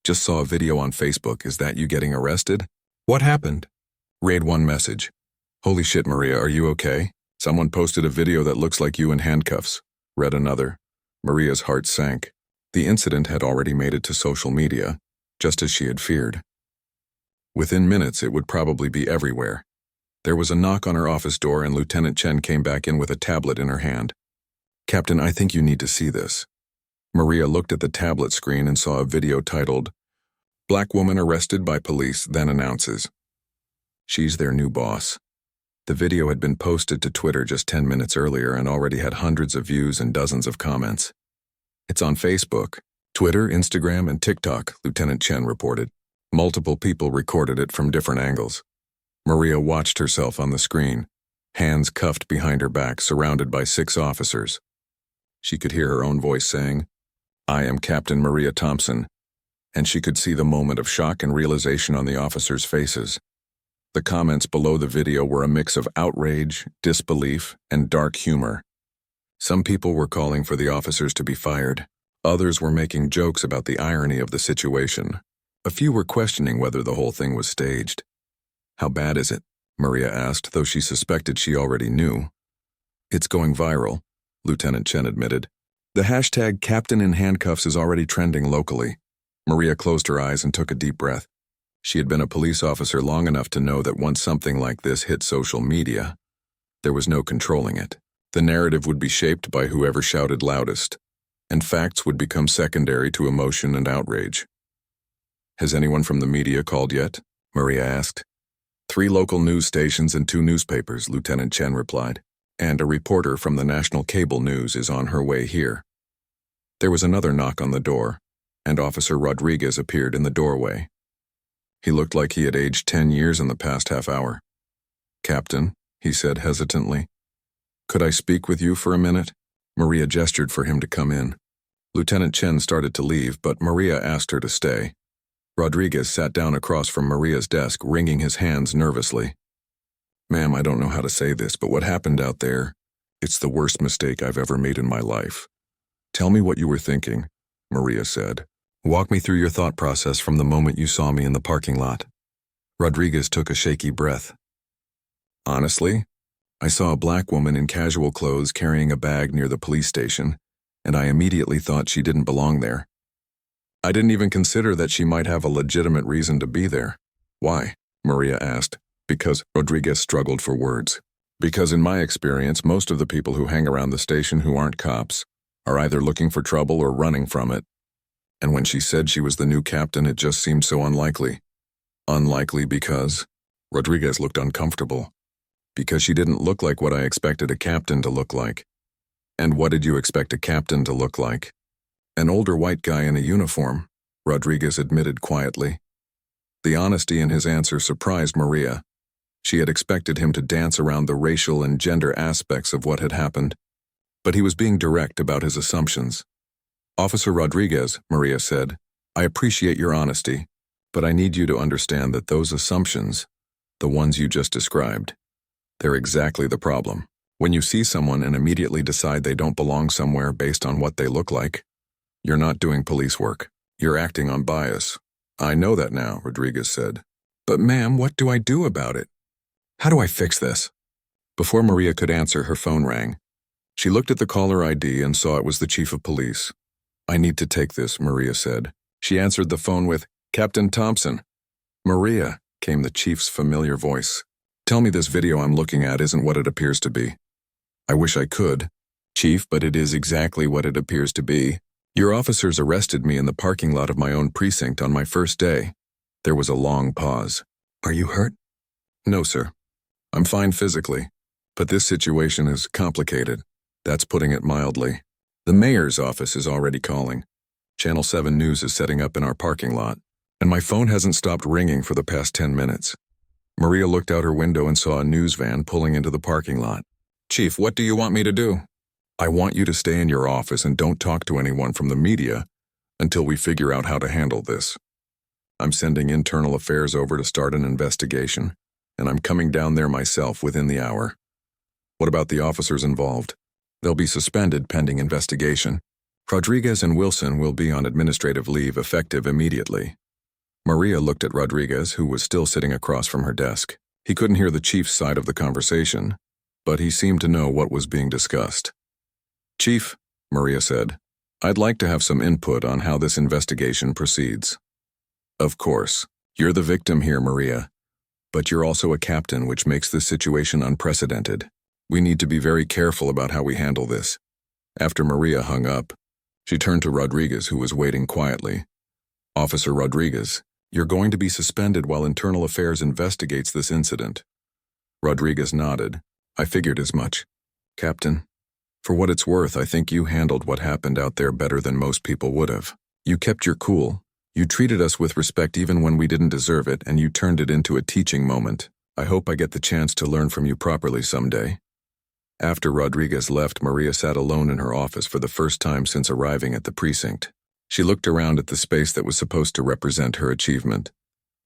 "Just saw a video on Facebook. Is that you getting arrested? What happened?" Read one message. "Holy shit, Maria, are you okay? Someone posted a video that looks like you in handcuffs." Read another. Maria's heart sank. The incident had already made it to social media, just as she had feared. Within minutes, it would probably be everywhere. There was a knock on her office door and Lieutenant Chen came back in with a tablet in her hand. "Captain, I think you need to see this." Maria looked at the tablet screen and saw a video titled, "Black Woman Arrested by Police, Then Announces." She's their new boss. The video had been posted to Twitter just 10 minutes earlier and already had hundreds of views and dozens of comments. "It's on Facebook, Twitter, Instagram, and TikTok," Lieutenant Chen reported. Multiple people recorded it from different angles. Maria watched herself on the screen, hands cuffed behind her back, surrounded by 6 officers. She could hear her own voice saying, "I am Captain Maria Thompson," and she could see the moment of shock and realization on the officers' faces. The comments below the video were a mix of outrage, disbelief, and dark humor. Some people were calling for the officers to be fired. Others were making jokes about the irony of the situation. A few were questioning whether the whole thing was staged. "How bad is it?" Maria asked, though she suspected she already knew. "It's going viral," Lieutenant Chen admitted. "The hashtag Captain in Handcuffs is already trending locally." Maria closed her eyes and took a deep breath. She had been a police officer long enough to know that once something like this hit social media, there was no controlling it. The narrative would be shaped by whoever shouted loudest, and facts would become secondary to emotion and outrage. "Has anyone from the media called yet?" Maria asked. 3 local news stations and 2 newspapers, Lieutenant Chen replied, "and a reporter from the national cable news is on her way here." There was another knock on the door, and Officer Rodriguez appeared in the doorway. He looked like he had aged 10 years in the past half hour. "Captain," he said hesitantly, "could I speak with you for a minute?" Maria gestured for him to come in. Lieutenant Chen started to leave, but Maria asked her to stay. Rodriguez sat down across from Maria's desk, wringing his hands nervously. "Ma'am, I don't know how to say this, but what happened out there, it's the worst mistake I've ever made in my life." "Tell me what you were thinking," Maria said. "Walk me through your thought process from the moment you saw me in the parking lot." Rodriguez took a shaky breath. "Honestly, I saw a black woman in casual clothes carrying a bag near the police station, and I immediately thought she didn't belong there. I didn't even consider that she might have a legitimate reason to be there." "Why?" Maria asked, because Rodriguez struggled for words. "Because in my experience, most of the people who hang around the station who aren't cops are either looking for trouble or running from it. And when she said she was the new captain, it just seemed so unlikely." "Unlikely because?" Rodriguez looked uncomfortable. "Because she didn't look like what I expected a captain to look like." "And what did you expect a captain to look like?" An older white guy in a uniform, Rodriguez admitted quietly. The honesty in his answer surprised Maria. She had expected him to dance around the racial and gender aspects of what had happened, but he was being direct about his assumptions. "Officer Rodriguez," Maria said, "I appreciate your honesty, but I need you to understand that those assumptions, the ones you just described, they're exactly the problem. When you see someone and immediately decide they don't belong somewhere based on what they look like, you're not doing police work. You're acting on bias." "I know that now," Rodriguez said. "But ma'am, what do I do about it? How do I fix this?" Before Maria could answer, her phone rang. She looked at the caller ID and saw it was the chief of police. "I need to take this," Maria said. She answered the phone with, "Captain Thompson." "Maria," came the chief's familiar voice. "Tell me this video I'm looking at isn't what it appears to be." "I wish I could, Chief, but it is exactly what it appears to be. Your officers arrested me in the parking lot of my own precinct on my first day." There was a long pause. "Are you hurt?" "No, sir. I'm fine physically, but this situation is complicated. That's putting it mildly. The mayor's office is already calling. Channel 7 News is setting up in our parking lot, and my phone hasn't stopped ringing for the past 10 minutes. Maria looked out her window and saw a news van pulling into the parking lot. "Chief, what do you want me to do?" "I want you to stay in your office and don't talk to anyone from the media until we figure out how to handle this. I'm sending internal affairs over to start an investigation, and I'm coming down there myself within the hour." "What about the officers involved?" "They'll be suspended pending investigation. Rodriguez and Wilson will be on administrative leave effective immediately." Maria looked at Rodriguez, who was still sitting across from her desk. He couldn't hear the chief's side of the conversation, but he seemed to know what was being discussed. "Chief," Maria said, "I'd like to have some input on how this investigation proceeds." "Of course. You're the victim here, Maria. But you're also a captain, which makes this situation unprecedented. We need to be very careful about how we handle this." After Maria hung up, she turned to Rodriguez, who was waiting quietly. "Officer Rodriguez, you're going to be suspended while Internal Affairs investigates this incident." Rodriguez nodded. "I figured as much. Captain, for what it's worth, I think you handled what happened out there better than most people would have. You kept your cool. You treated us with respect even when we didn't deserve it, and you turned it into a teaching moment. I hope I get the chance to learn from you properly someday." After Rodriguez left, Maria sat alone in her office for the first time since arriving at the precinct. She looked around at the space that was supposed to represent her achievement,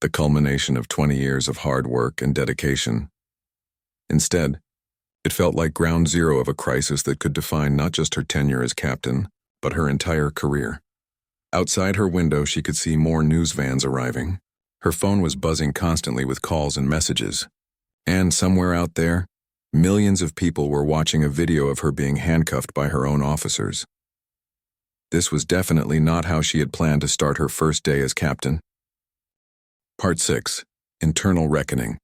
the culmination of 20 years of hard work and dedication. Instead, it felt like ground zero of a crisis that could define not just her tenure as captain, but her entire career. Outside her window, she could see more news vans arriving. Her phone was buzzing constantly with calls and messages. And somewhere out there, millions of people were watching a video of her being handcuffed by her own officers. This was definitely not how she had planned to start her first day as captain. Part 6. Internal Reckoning.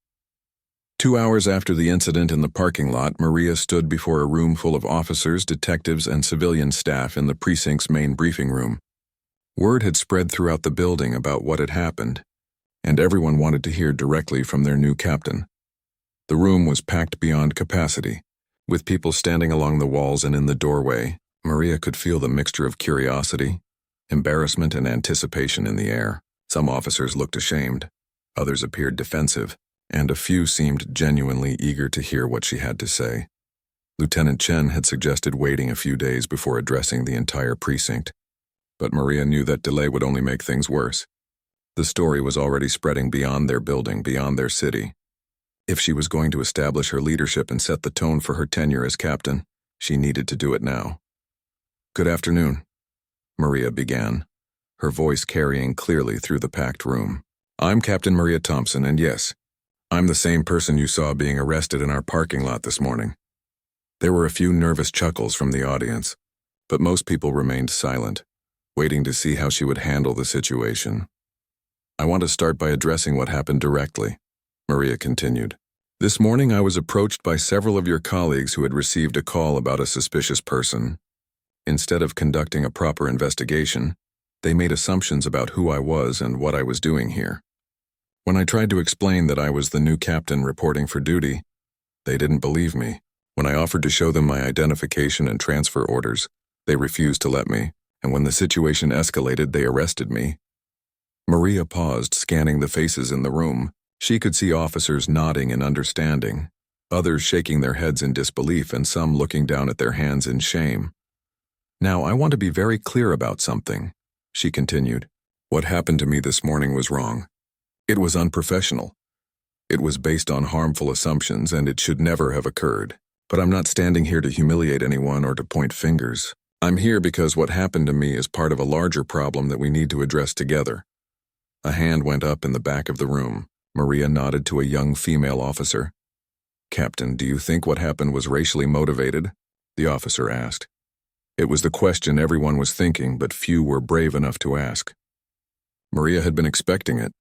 2 hours after the incident in the parking lot, Maria stood before a room full of officers, detectives, and civilian staff in the precinct's main briefing room. Word had spread throughout the building about what had happened, and everyone wanted to hear directly from their new captain. The room was packed beyond capacity. With people standing along the walls and in the doorway, Maria could feel the mixture of curiosity, embarrassment, and anticipation in the air. Some officers looked ashamed, others appeared defensive, and a few seemed genuinely eager to hear what she had to say. Lieutenant Chen had suggested waiting a few days before addressing the entire precinct, but Maria knew that delay would only make things worse. The story was already spreading beyond their building, beyond their city. If she was going to establish her leadership and set the tone for her tenure as captain, she needed to do it now. "Good afternoon," Maria began, her voice carrying clearly through the packed room. "I'm Captain Maria Thompson, and yes, I'm the same person you saw being arrested in our parking lot this morning." There were a few nervous chuckles from the audience, but most people remained silent, waiting to see how she would handle the situation. "I want to start by addressing what happened directly," Maria continued. "This morning I was approached by several of your colleagues who had received a call about a suspicious person. Instead of conducting a proper investigation, they made assumptions about who I was and what I was doing here. When I tried to explain that I was the new captain reporting for duty, they didn't believe me. When I offered to show them my identification and transfer orders, they refused to let me. and when the situation escalated, they arrested me." Maria paused, scanning the faces in the room. She could see officers nodding in understanding, others shaking their heads in disbelief, and some looking down at their hands in shame. "Now, I want to be very clear about something," she continued. "What happened to me this morning was wrong. It was unprofessional. It was based on harmful assumptions, and it should never have occurred. But I'm not standing here to humiliate anyone or to point fingers. I'm here because what happened to me is part of a larger problem that we need to address together." A hand went up in the back of the room. Maria nodded to a young female officer. "Captain, do you think what happened was racially motivated?" the officer asked. It was the question everyone was thinking, but few were brave enough to ask. Maria had been expecting it.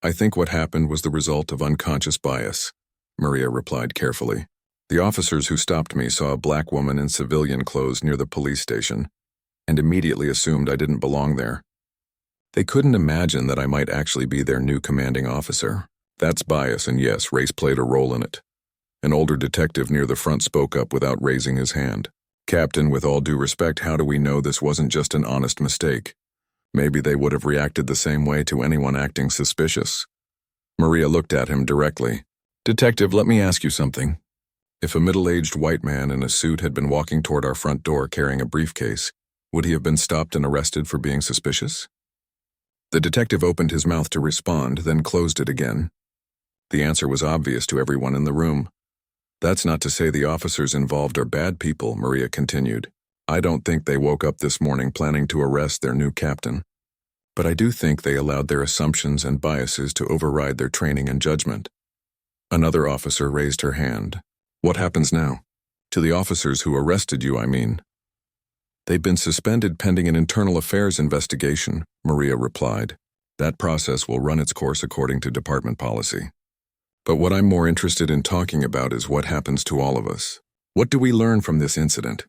"I think what happened was the result of unconscious bias," Maria replied carefully. "The officers who stopped me saw a black woman in civilian clothes near the police station and immediately assumed I didn't belong there. They couldn't imagine that I might actually be their new commanding officer. That's bias, and yes, race played a role in it." An older detective near the front spoke up without raising his hand. "Captain, with all due respect, how do we know this wasn't just an honest mistake? Maybe they would have reacted the same way to anyone acting suspicious." Maria looked at him directly. "Detective, let me ask you something. If a middle-aged white man in a suit had been walking toward our front door carrying a briefcase, would he have been stopped and arrested for being suspicious?" The detective opened his mouth to respond, then closed it again. The answer was obvious to everyone in the room. "That's not to say the officers involved are bad people," Maria continued. "I don't think they woke up this morning planning to arrest their new captain. But I do think they allowed their assumptions and biases to override their training and judgment." Another officer raised her hand. "What happens now? To the officers who arrested you, I mean." "They've been suspended pending an internal affairs investigation," Maria replied. "That process will run its course according to department policy. But what I'm more interested in talking about is what happens to all of us. What do we learn from this incident?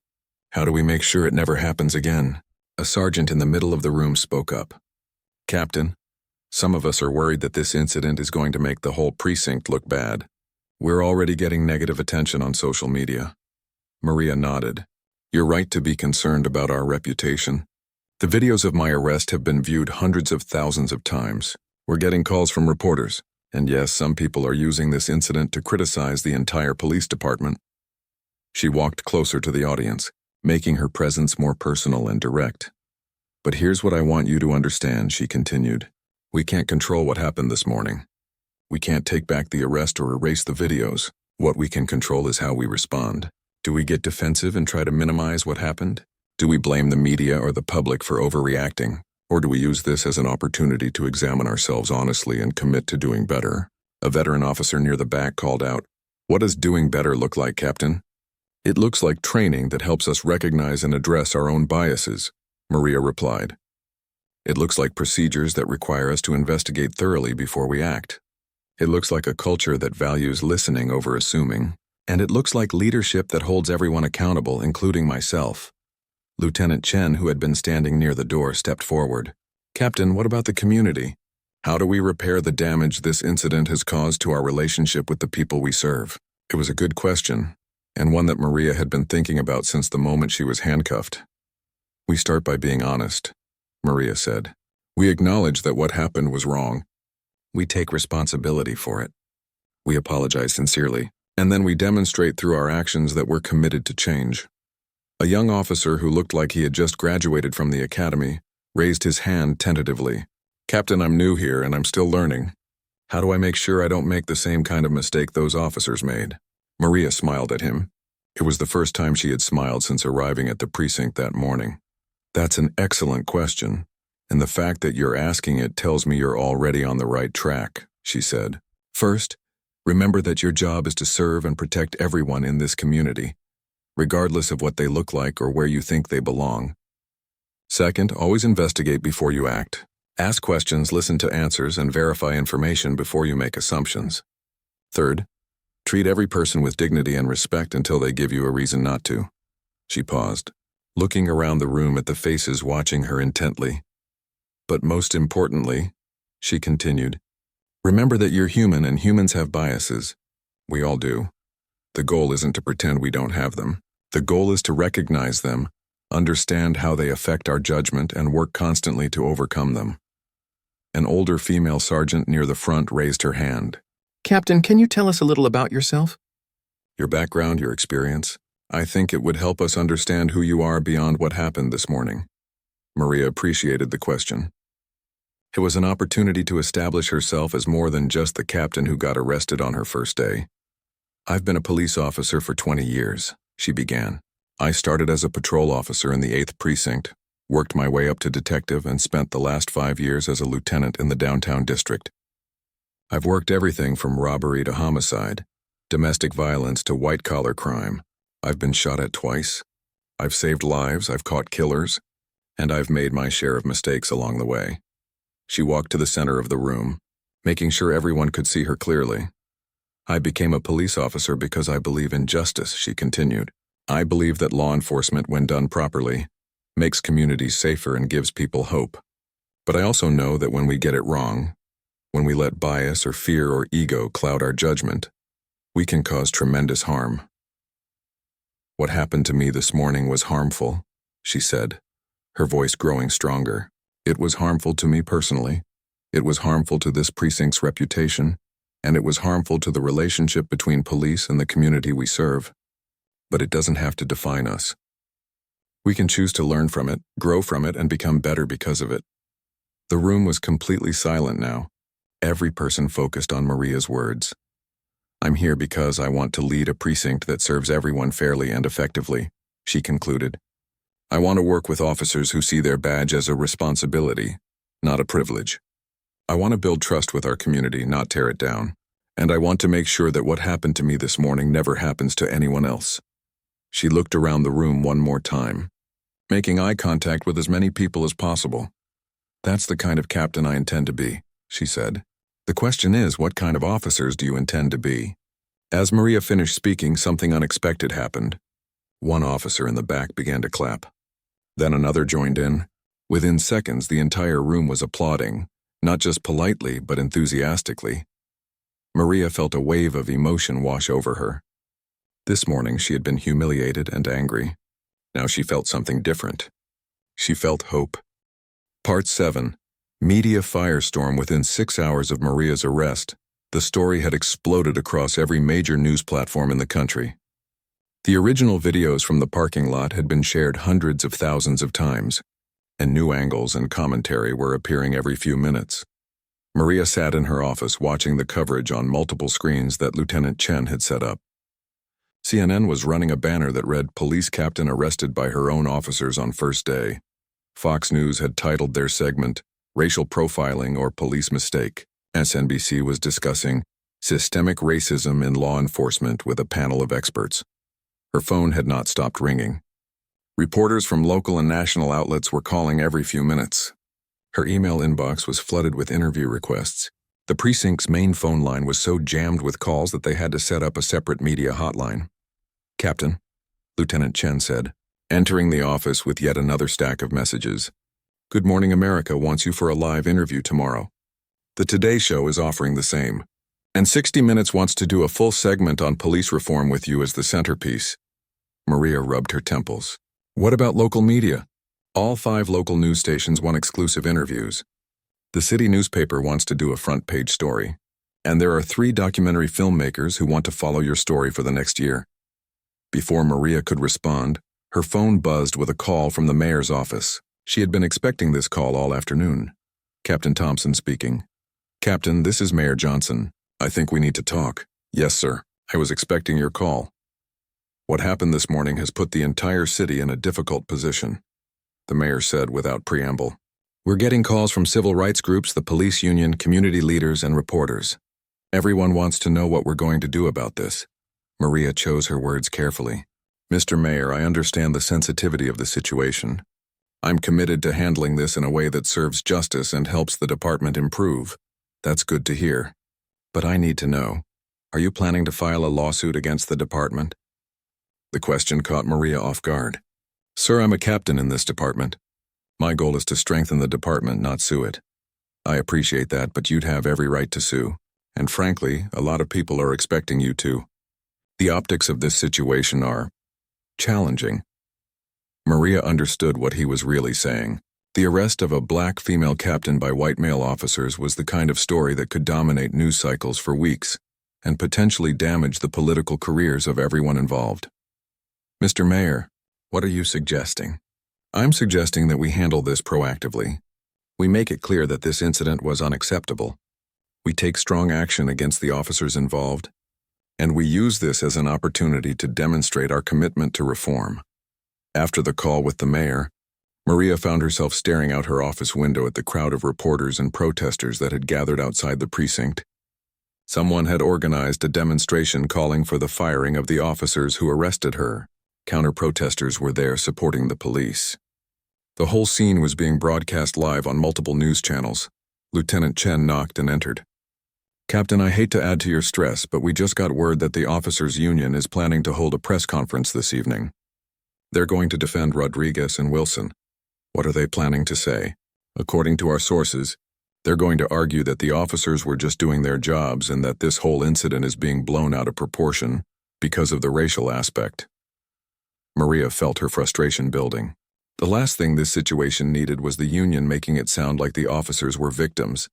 How do we make sure it never happens again?" A sergeant in the middle of the room spoke up. "Captain, some of us are worried that this incident is going to make the whole precinct look bad. We're already getting negative attention on social media." Maria nodded. "You're right to be concerned about our reputation. The videos of my arrest have been viewed hundreds of thousands of times. We're getting calls from reporters, and yes, some people are using this incident to criticize the entire police department." She walked closer to the audience, making her presence more personal and direct. "But here's what I want you to understand," she continued. "We can't control what happened this morning. We can't take back the arrest or erase the videos. What we can control is how we respond. Do we get defensive and try to minimize what happened? Do we blame the media or the public for overreacting? Or do we use this as an opportunity to examine ourselves honestly and commit to doing better?" A veteran officer near the back called out, "What does doing better look like, Captain?" "It looks like training that helps us recognize and address our own biases," Maria replied. "It looks like procedures that require us to investigate thoroughly before we act. It looks like a culture that values listening over assuming. And it looks like leadership that holds everyone accountable, including myself." Lieutenant Chen, who had been standing near the door, stepped forward. "Captain, what about the community? How do we repair the damage this incident has caused to our relationship with the people we serve?" It was a good question, and one that Maria had been thinking about since the moment she was handcuffed. "We start by being honest," Maria said. "We acknowledge that what happened was wrong. We take responsibility for it. We apologize sincerely, and then we demonstrate through our actions that we're committed to change." A young officer who looked like he had just graduated from the academy raised his hand tentatively. "Captain, I'm new here and I'm still learning. How do I make sure I don't make the same kind of mistake those officers made?" Maria smiled at him. It was the first time she had smiled since arriving at the precinct that morning. "That's an excellent question, and the fact that you're asking it tells me you're already on the right track," she said. "First, remember that your job is to serve and protect everyone in this community, regardless of what they look like or where you think they belong. Second, always investigate before you act. Ask questions, listen to answers, and verify information before you make assumptions. Third, treat every person with dignity and respect until they give you a reason not to." She paused, looking around the room at the faces watching her intently. "But most importantly," she continued, "remember that you're human and humans have biases. We all do. The goal isn't to pretend we don't have them. The goal is to recognize them, understand how they affect our judgment, and work constantly to overcome them. An older female sergeant near the front raised her hand. Captain, can you tell us a little about yourself? Your background, your experience. I think it would help us understand who you are beyond what happened this morning. Maria appreciated the question. It was an opportunity to establish herself as more than just the captain who got arrested on her first day. I've been a police officer for 20 years, she began. I started as a patrol officer in the 8th Precinct, worked my way up to detective, and spent the last 5 years as a lieutenant in the downtown district. I've worked everything from robbery to homicide, domestic violence to white-collar crime. I've been shot at twice. I've saved lives, I've caught killers, and I've made my share of mistakes along the way. She walked to the center of the room, making sure everyone could see her clearly. I became a police officer because I believe in justice, she continued. I believe that law enforcement, when done properly, makes communities safer and gives people hope. But I also know that when we get it wrong, when we let bias or fear or ego cloud our judgment, we can cause tremendous harm. What happened to me this morning was harmful, she said, her voice growing stronger. It was harmful to me personally. It was harmful to this precinct's reputation, and it was harmful to the relationship between police and the community we serve. But it doesn't have to define us. We can choose to learn from it, grow from it, and become better because of it. The room was completely silent now. Every person focused on Maria's words. I'm here because I want to lead a precinct that serves everyone fairly and effectively, she concluded. I want to work with officers who see their badge as a responsibility, not a privilege. I want to build trust with our community, not tear it down. And I want to make sure that what happened to me this morning never happens to anyone else. She looked around the room one more time, making eye contact with as many people as possible. That's the kind of captain I intend to be, she said. The question is, what kind of officers do you intend to be? As Maria finished speaking, something unexpected happened. One officer in the back began to clap. Then another joined in. Within seconds, the entire room was applauding, not just politely, but enthusiastically. Maria felt a wave of emotion wash over her. This morning, she had been humiliated and angry. Now she felt something different. She felt hope. Part 7. Media firestorm. Within 6 hours of Maria's arrest, the story had exploded across every major news platform in the country. The original videos from the parking lot had been shared hundreds of thousands of times, and new angles and commentary were appearing every few minutes. Maria sat in her office watching the coverage on multiple screens that Lieutenant Chen had set up. CNN was running a banner that read, "Police Captain Arrested by Her Own Officers on First Day." Fox News had titled their segment, "Racial Profiling or Police Mistake." SNBC was discussing systemic racism in law enforcement with a panel of experts. Her phone had not stopped ringing. Reporters from local and national outlets were calling every few minutes. Her email inbox was flooded with interview requests. The precinct's main phone line was so jammed with calls that they had to set up a separate media hotline. "Captain," Lieutenant Chen said, entering the office with yet another stack of messages. "Good Morning America wants you for a live interview tomorrow. The Today Show is offering the same. And 60 Minutes wants to do a full segment on police reform with you as the centerpiece." Maria rubbed her temples. "What about local media? All 5 local news stations want exclusive interviews. The city newspaper wants to do a front-page story. And there are 3 documentary filmmakers who want to follow your story for the next year." Before Maria could respond, her phone buzzed with a call from the mayor's office. She had been expecting this call all afternoon. "Captain Thompson speaking." "Captain, this is Mayor Johnson. I think we need to talk." "Yes, sir. I was expecting your call." "What happened this morning has put the entire city in a difficult position," the mayor said without preamble. "We're getting calls from civil rights groups, the police union, community leaders, and reporters. Everyone wants to know what we're going to do about this." Maria chose her words carefully. "Mr. Mayor, I understand the sensitivity of the situation. I'm committed to handling this in a way that serves justice and helps the department improve. That's good to hear. But I need to know, are you planning to file a lawsuit against the department?" The question caught Maria off guard. "Sir, I'm a captain in this department. My goal is to strengthen the department, not sue it. I appreciate that, but you'd have every right to sue. And frankly, a lot of people are expecting you to. The optics of this situation are challenging." Maria understood what he was really saying. The arrest of a black female captain by white male officers was the kind of story that could dominate news cycles for weeks and potentially damage the political careers of everyone involved. Mr. Mayor, what are you suggesting? I'm suggesting that we handle this proactively. We make it clear that this incident was unacceptable. We take strong action against the officers involved, and we use this as an opportunity to demonstrate our commitment to reform. After the call with the mayor, Maria found herself staring out her office window at the crowd of reporters and protesters that had gathered outside the precinct. Someone had organized a demonstration calling for the firing of the officers who arrested her. Counter-protesters were there supporting the police. The whole scene was being broadcast live on multiple news channels. Lieutenant Chen knocked and entered. Captain, I hate to add to your stress, but we just got word that the officers' union is planning to hold a press conference this evening. They're going to defend Rodriguez and Wilson. What are they planning to say? According to our sources, they're going to argue that the officers were just doing their jobs and that this whole incident is being blown out of proportion because of the racial aspect. Maria felt her frustration building. The last thing this situation needed was the union making it sound like the officers were victims.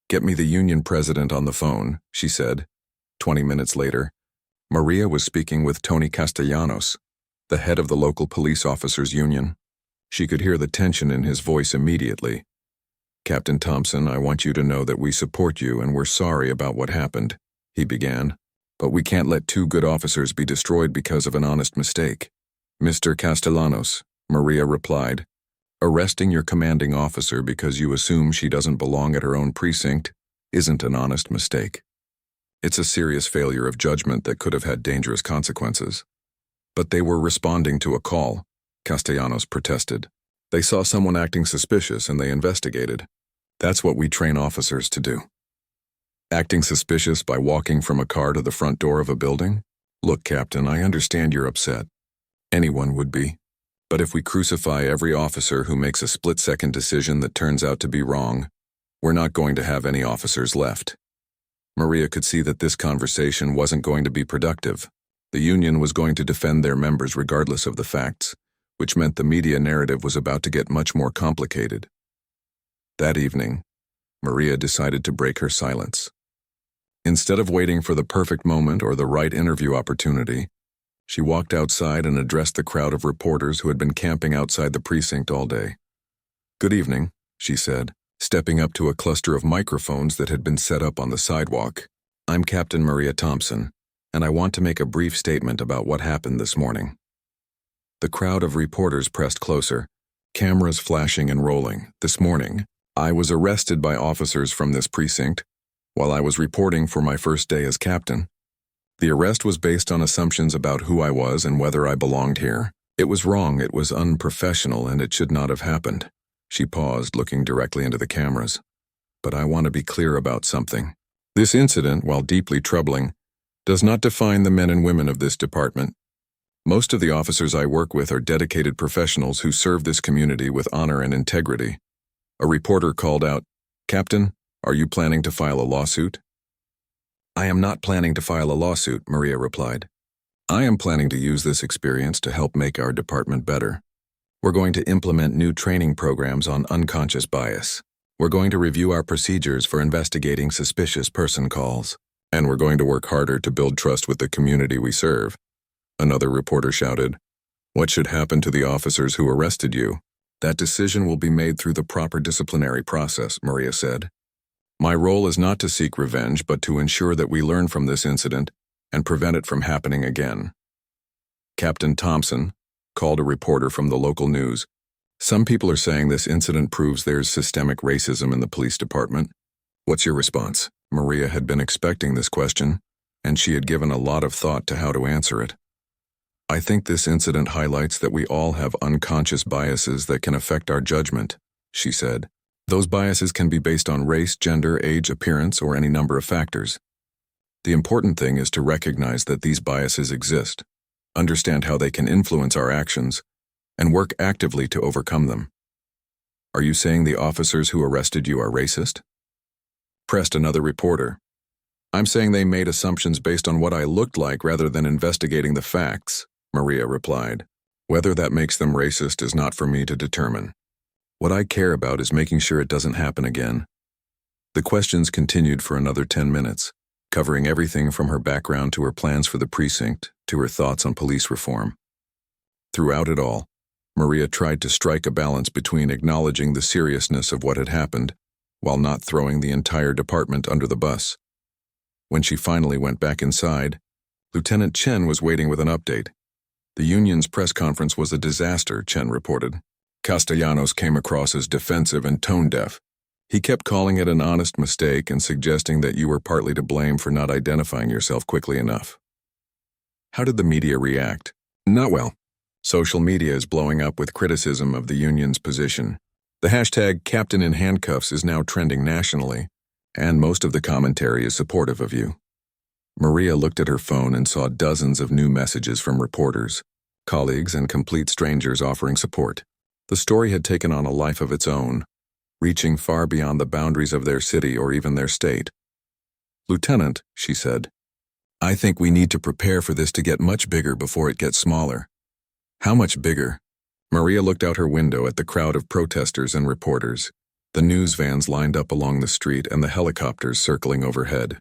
Get me the union president on the phone, she said. 20 minutes later, Maria was speaking with Tony Castellanos, the head of the local police officers' union. She could hear the tension in his voice immediately. Captain Thompson, I want you to know that we support you and we're sorry about what happened, he began. But we can't let two good officers be destroyed because of an honest mistake. Mr. Castellanos, Maria replied, arresting your commanding officer because you assume she doesn't belong at her own precinct isn't an honest mistake. It's a serious failure of judgment that could have had dangerous consequences. But they were responding to a call, Castellanos protested. They saw someone acting suspicious and they investigated. That's what we train officers to do. Acting suspicious by walking from a car to the front door of a building? Look, Captain, I understand you're upset. Anyone would be. But if we crucify every officer who makes a split-second decision that turns out to be wrong, we're not going to have any officers left. Maria could see that this conversation wasn't going to be productive. The union was going to defend their members regardless of the facts, which meant the media narrative was about to get much more complicated. That evening, Maria decided to break her silence. Instead of waiting for the perfect moment or the right interview opportunity, she walked outside and addressed the crowd of reporters who had been camping outside the precinct all day. Good evening, she said, stepping up to a cluster of microphones that had been set up on the sidewalk. I'm Captain Maria Thompson, and I want to make a brief statement about what happened this morning. The crowd of reporters pressed closer, cameras flashing and rolling. This morning, I was arrested by officers from this precinct while I was reporting for my first day as captain. The arrest was based on assumptions about who I was and whether I belonged here. It was wrong, it was unprofessional, and it should not have happened. She paused, looking directly into the cameras. But I want to be clear about something. This incident, while deeply troubling, does not define the men and women of this department. Most of the officers I work with are dedicated professionals who serve this community with honor and integrity. A reporter called out, "Captain, are you planning to file a lawsuit?" I am not planning to file a lawsuit, Maria replied. I am planning to use this experience to help make our department better. We're going to implement new training programs on unconscious bias. We're going to review our procedures for investigating suspicious person calls. And we're going to work harder to build trust with the community we serve. Another reporter shouted, "What should happen to the officers who arrested you? That decision will be made through the proper disciplinary process," Maria said. My role is not to seek revenge, but to ensure that we learn from this incident and prevent it from happening again. Captain Thompson called a reporter from the local news. Some people are saying this incident proves there's systemic racism in the police department. What's your response? Maria had been expecting this question, and she had given a lot of thought to how to answer it. I think this incident highlights that we all have unconscious biases that can affect our judgment, she said. Those biases can be based on race, gender, age, appearance, or any number of factors. The important thing is to recognize that these biases exist, understand how they can influence our actions, and work actively to overcome them. Are you saying the officers who arrested you are racist? Pressed another reporter. I'm saying they made assumptions based on what I looked like rather than investigating the facts, Maria replied. Whether that makes them racist is not for me to determine. What I care about is making sure it doesn't happen again. The questions continued for another 10 minutes, covering everything from her background to her plans for the precinct to her thoughts on police reform. Throughout it all, Maria tried to strike a balance between acknowledging the seriousness of what had happened while not throwing the entire department under the bus. When she finally went back inside, Lieutenant Chen was waiting with an update. The union's press conference was a disaster, Chen reported. Castellanos came across as defensive and tone-deaf. He kept calling it an honest mistake and suggesting that you were partly to blame for not identifying yourself quickly enough. How did the media react? Not well. Social media is blowing up with criticism of the union's position. The hashtag Captain in Handcuffs is now trending nationally, and most of the commentary is supportive of you. Maria looked at her phone and saw dozens of new messages from reporters, colleagues, and complete strangers offering support. The story had taken on a life of its own, reaching far beyond the boundaries of their city or even their state. "Lieutenant," she said, "I think we need to prepare for this to get much bigger before it gets smaller." "How much bigger?" Maria looked out her window at the crowd of protesters and reporters, the news vans lined up along the street and the helicopters circling overhead.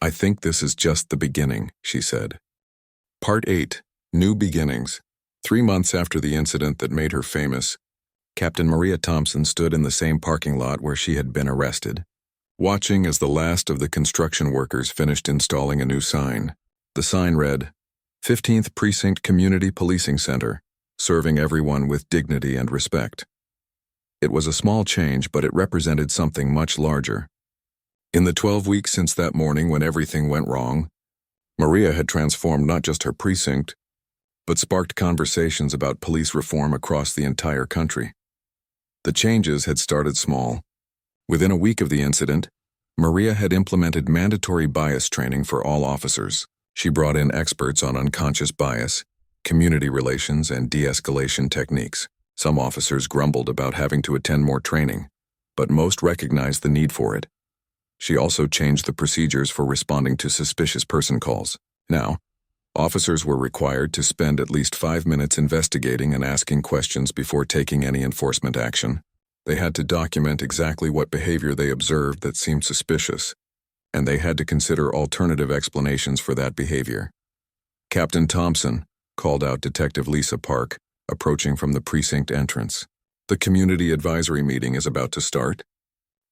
"I think this is just the beginning," she said. Part 8. New Beginnings. 3 months after the incident that made her famous, Captain Maria Thompson stood in the same parking lot where she had been arrested, watching as the last of the construction workers finished installing a new sign. The sign read, 15th Precinct Community Policing Center, serving everyone with dignity and respect. It was a small change, but it represented something much larger. In the 12 weeks since that morning when everything went wrong, Maria had transformed not just her precinct, but sparked conversations about police reform across the entire country. The changes had started small. Within a week of the incident, Maria had implemented mandatory bias training for all officers. She brought in experts on unconscious bias, community relations, and de-escalation techniques. Some officers grumbled about having to attend more training, but most recognized the need for it. She also changed the procedures for responding to suspicious person calls. Now, officers were required to spend at least 5 minutes investigating and asking questions before taking any enforcement action. They had to document exactly what behavior they observed that seemed suspicious, and they had to consider alternative explanations for that behavior. Captain Thompson called out Detective Lisa Park, approaching from the precinct entrance. "The community advisory meeting is about to start.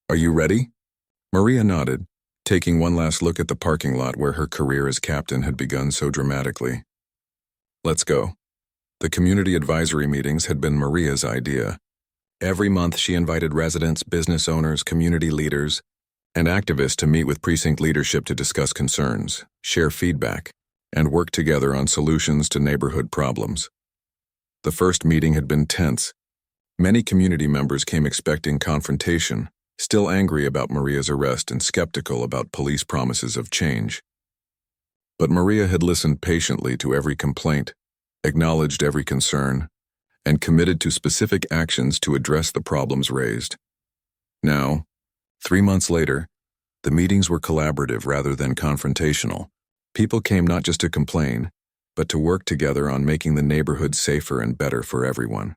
Are you ready?" Maria nodded, taking one last look at the parking lot where her career as captain had begun so dramatically. "Let's go." The community advisory meetings had been Maria's idea. Every month she invited residents, business owners, community leaders, and activists to meet with precinct leadership to discuss concerns, share feedback, and work together on solutions to neighborhood problems. The first meeting had been tense. Many community members came expecting confrontation, still angry about Maria's arrest and skeptical about police promises of change. But Maria had listened patiently to every complaint, acknowledged every concern, and committed to specific actions to address the problems raised. Now, 3 months later, the meetings were collaborative rather than confrontational. People came not just to complain, but to work together on making the neighborhood safer and better for everyone.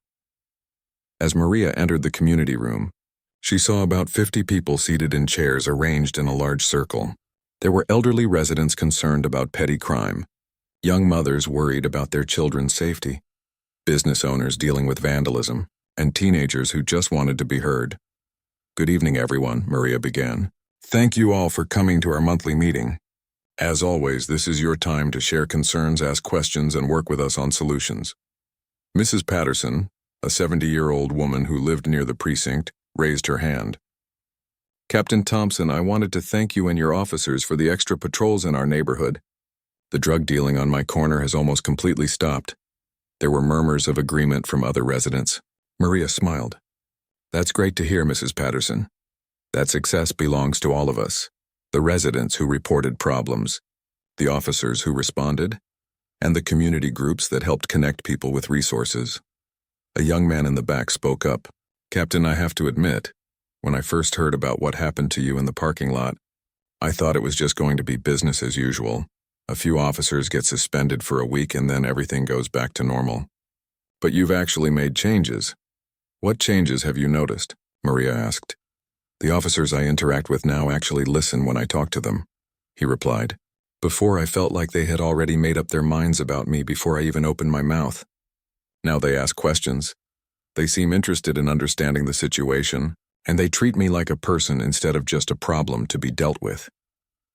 As Maria entered the community room, she saw about 50 people seated in chairs arranged in a large circle. There were elderly residents concerned about petty crime, young mothers worried about their children's safety, business owners dealing with vandalism, and teenagers who just wanted to be heard. "Good evening, everyone," Maria began. "Thank you all for coming to our monthly meeting. As always, this is your time to share concerns, ask questions, and work with us on solutions." Mrs. Patterson, a 70-year-old woman who lived near the precinct, raised her hand. "Captain Thompson, I wanted to thank you and your officers for the extra patrols in our neighborhood. The drug dealing on my corner has almost completely stopped." There were murmurs of agreement from other residents. Maria smiled. "That's great to hear, Mrs. Patterson. That success belongs to all of us, the residents who reported problems, the officers who responded, and the community groups that helped connect people with resources." A young man in the back spoke up. "Captain, I have to admit, when I first heard about what happened to you in the parking lot, I thought it was just going to be business as usual. A few officers get suspended for a week and then everything goes back to normal. But you've actually made changes. What changes have you noticed? Maria asked. The officers I interact with now actually listen when I talk to them, he replied. Before, I felt like they had already made up their minds about me before I even opened my mouth. Now they ask questions. They seem interested in understanding the situation, and they treat me like a person instead of just a problem to be dealt with.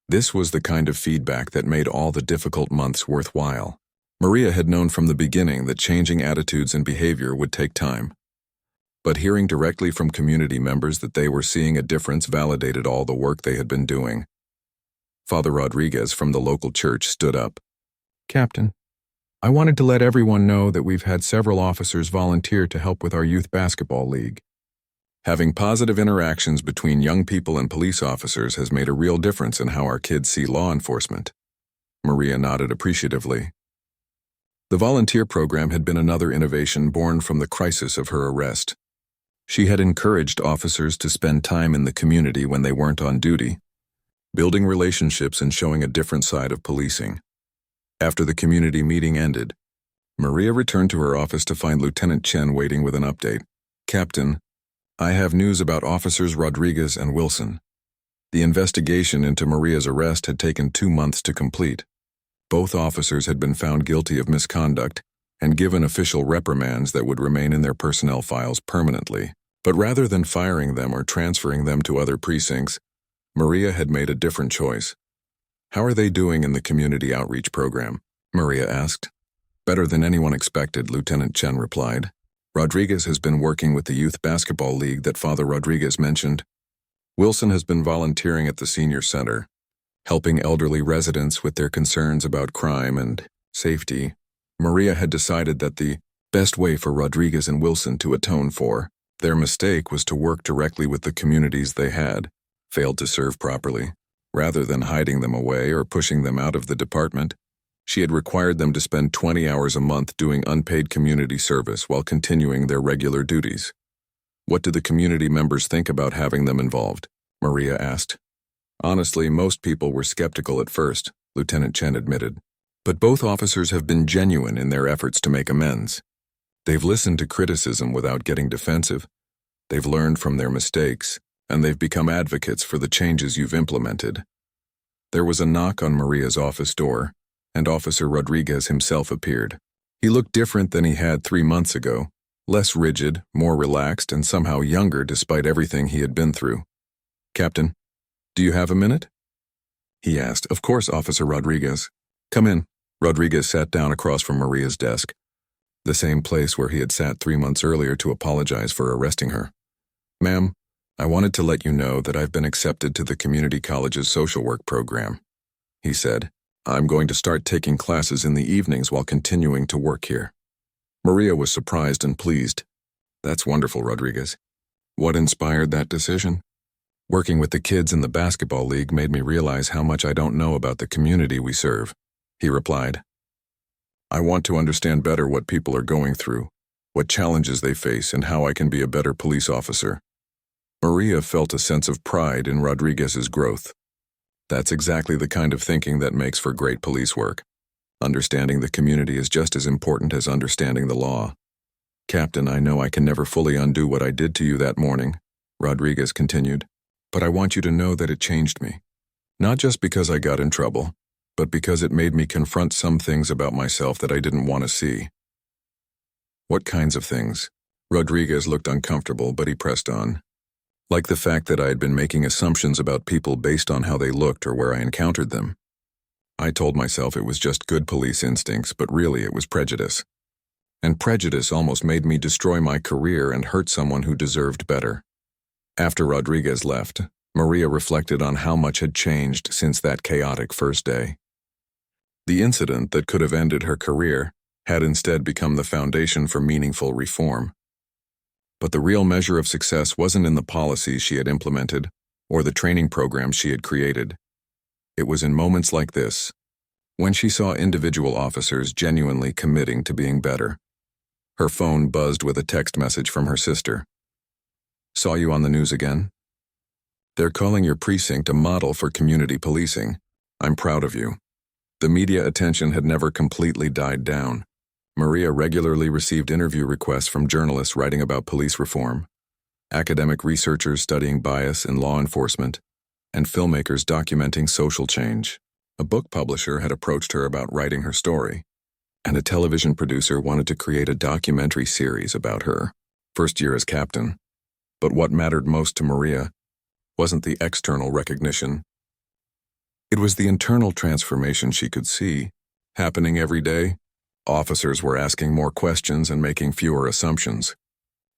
This was the kind of feedback that made all the difficult months worthwhile. Maria had known from the beginning that changing attitudes and behavior would take time. But hearing directly from community members that they were seeing a difference validated all the work they had been doing. Father Rodriguez from the local church stood up. Captain, I wanted to let everyone know that we've had several officers volunteer to help with our youth basketball league. Having positive interactions between young people and police officers has made a real difference in how our kids see law enforcement. Maria nodded appreciatively. The volunteer program had been another innovation born from the crisis of her arrest. She had encouraged officers to spend time in the community when they weren't on duty, building relationships and showing a different side of policing. After the community meeting ended, Maria returned to her office to find Lieutenant Chen waiting with an update. Captain, I have news about Officers Rodriguez and Wilson. The investigation into Maria's arrest had taken 2 months to complete. Both officers had been found guilty of misconduct and given official reprimands that would remain in their personnel files permanently. But rather than firing them or transferring them to other precincts, Maria had made a different choice. How are they doing in the community outreach program? Maria asked. Better than anyone expected, Lieutenant Chen replied. Rodriguez has been working with the youth basketball league that Father Rodriguez mentioned. Wilson has been volunteering at the senior center, helping elderly residents with their concerns about crime and safety. Maria had decided that the best way for Rodriguez and Wilson to atone for their mistake was to work directly with the communities they had failed to serve properly. Rather than hiding them away or pushing them out of the department, she had required them to spend 20 hours a month doing unpaid community service while continuing their regular duties. What did the community members think about having them involved? Maria asked. Honestly, most people were skeptical at first, Lieutenant Chen admitted. But both officers have been genuine in their efforts to make amends. They've listened to criticism without getting defensive. They've learned from their mistakes, and they've become advocates for the changes you've implemented. There was a knock on Maria's office door, and Officer Rodriguez himself appeared. He looked different than he had 3 months ago, less rigid, more relaxed, and somehow younger despite everything he had been through. Captain, do you have a minute? He asked. Of course, Officer Rodriguez. Come in. Rodriguez sat down across from Maria's desk, the same place where he had sat 3 months earlier to apologize for arresting her. Ma'am, I wanted to let you know that I've been accepted to the community college's social work program, he said. I'm going to start taking classes in the evenings while continuing to work here. Maria was surprised and pleased. That's wonderful, Rodriguez. What inspired that decision? Working with the kids in the basketball league made me realize how much I don't know about the community we serve, he replied. I want to understand better what people are going through, what challenges they face, and how I can be a better police officer. Maria felt a sense of pride in Rodriguez's growth. That's exactly the kind of thinking that makes for great police work. Understanding the community is just as important as understanding the law. Captain, I know I can never fully undo what I did to you that morning, Rodriguez continued, but I want you to know that it changed me. Not just because I got in trouble, but because it made me confront some things about myself that I didn't want to see. What kinds of things? Rodriguez looked uncomfortable, but he pressed on. Like the fact that I had been making assumptions about people based on how they looked or where I encountered them. I told myself it was just good police instincts, but really it was prejudice. And prejudice almost made me destroy my career and hurt someone who deserved better. After Rodriguez left, Maria reflected on how much had changed since that chaotic first day. The incident that could have ended her career had instead become the foundation for meaningful reform. But the real measure of success wasn't in the policies she had implemented or the training programs she had created. It was in moments like this, when she saw individual officers genuinely committing to being better. Her phone buzzed with a text message from her sister. Saw you on the news again? They're calling your precinct a model for community policing. I'm proud of you. The media attention had never completely died down. Maria regularly received interview requests from journalists writing about police reform, academic researchers studying bias in law enforcement, and filmmakers documenting social change. A book publisher had approached her about writing her story, and a television producer wanted to create a documentary series about her first year as captain. But what mattered most to Maria wasn't the external recognition. It was the internal transformation she could see, happening every day. Officers were asking more questions and making fewer assumptions.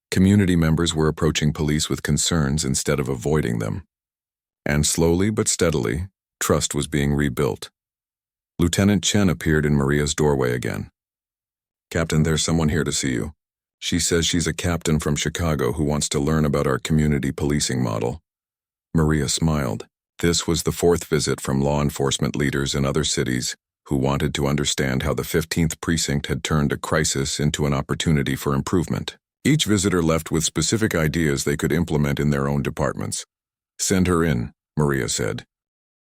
Community members were approaching police with concerns instead of avoiding them. And slowly but steadily, trust was being rebuilt. Lieutenant Chen appeared in Maria's doorway again. "Captain, there's someone here to see you. She says she's a captain from Chicago who wants to learn about our community policing model." Maria smiled. This was the fourth visit from law enforcement leaders in other cities who wanted to understand how the 15th Precinct had turned a crisis into an opportunity for improvement. Each visitor left with specific ideas they could implement in their own departments. "Send her in," Maria said.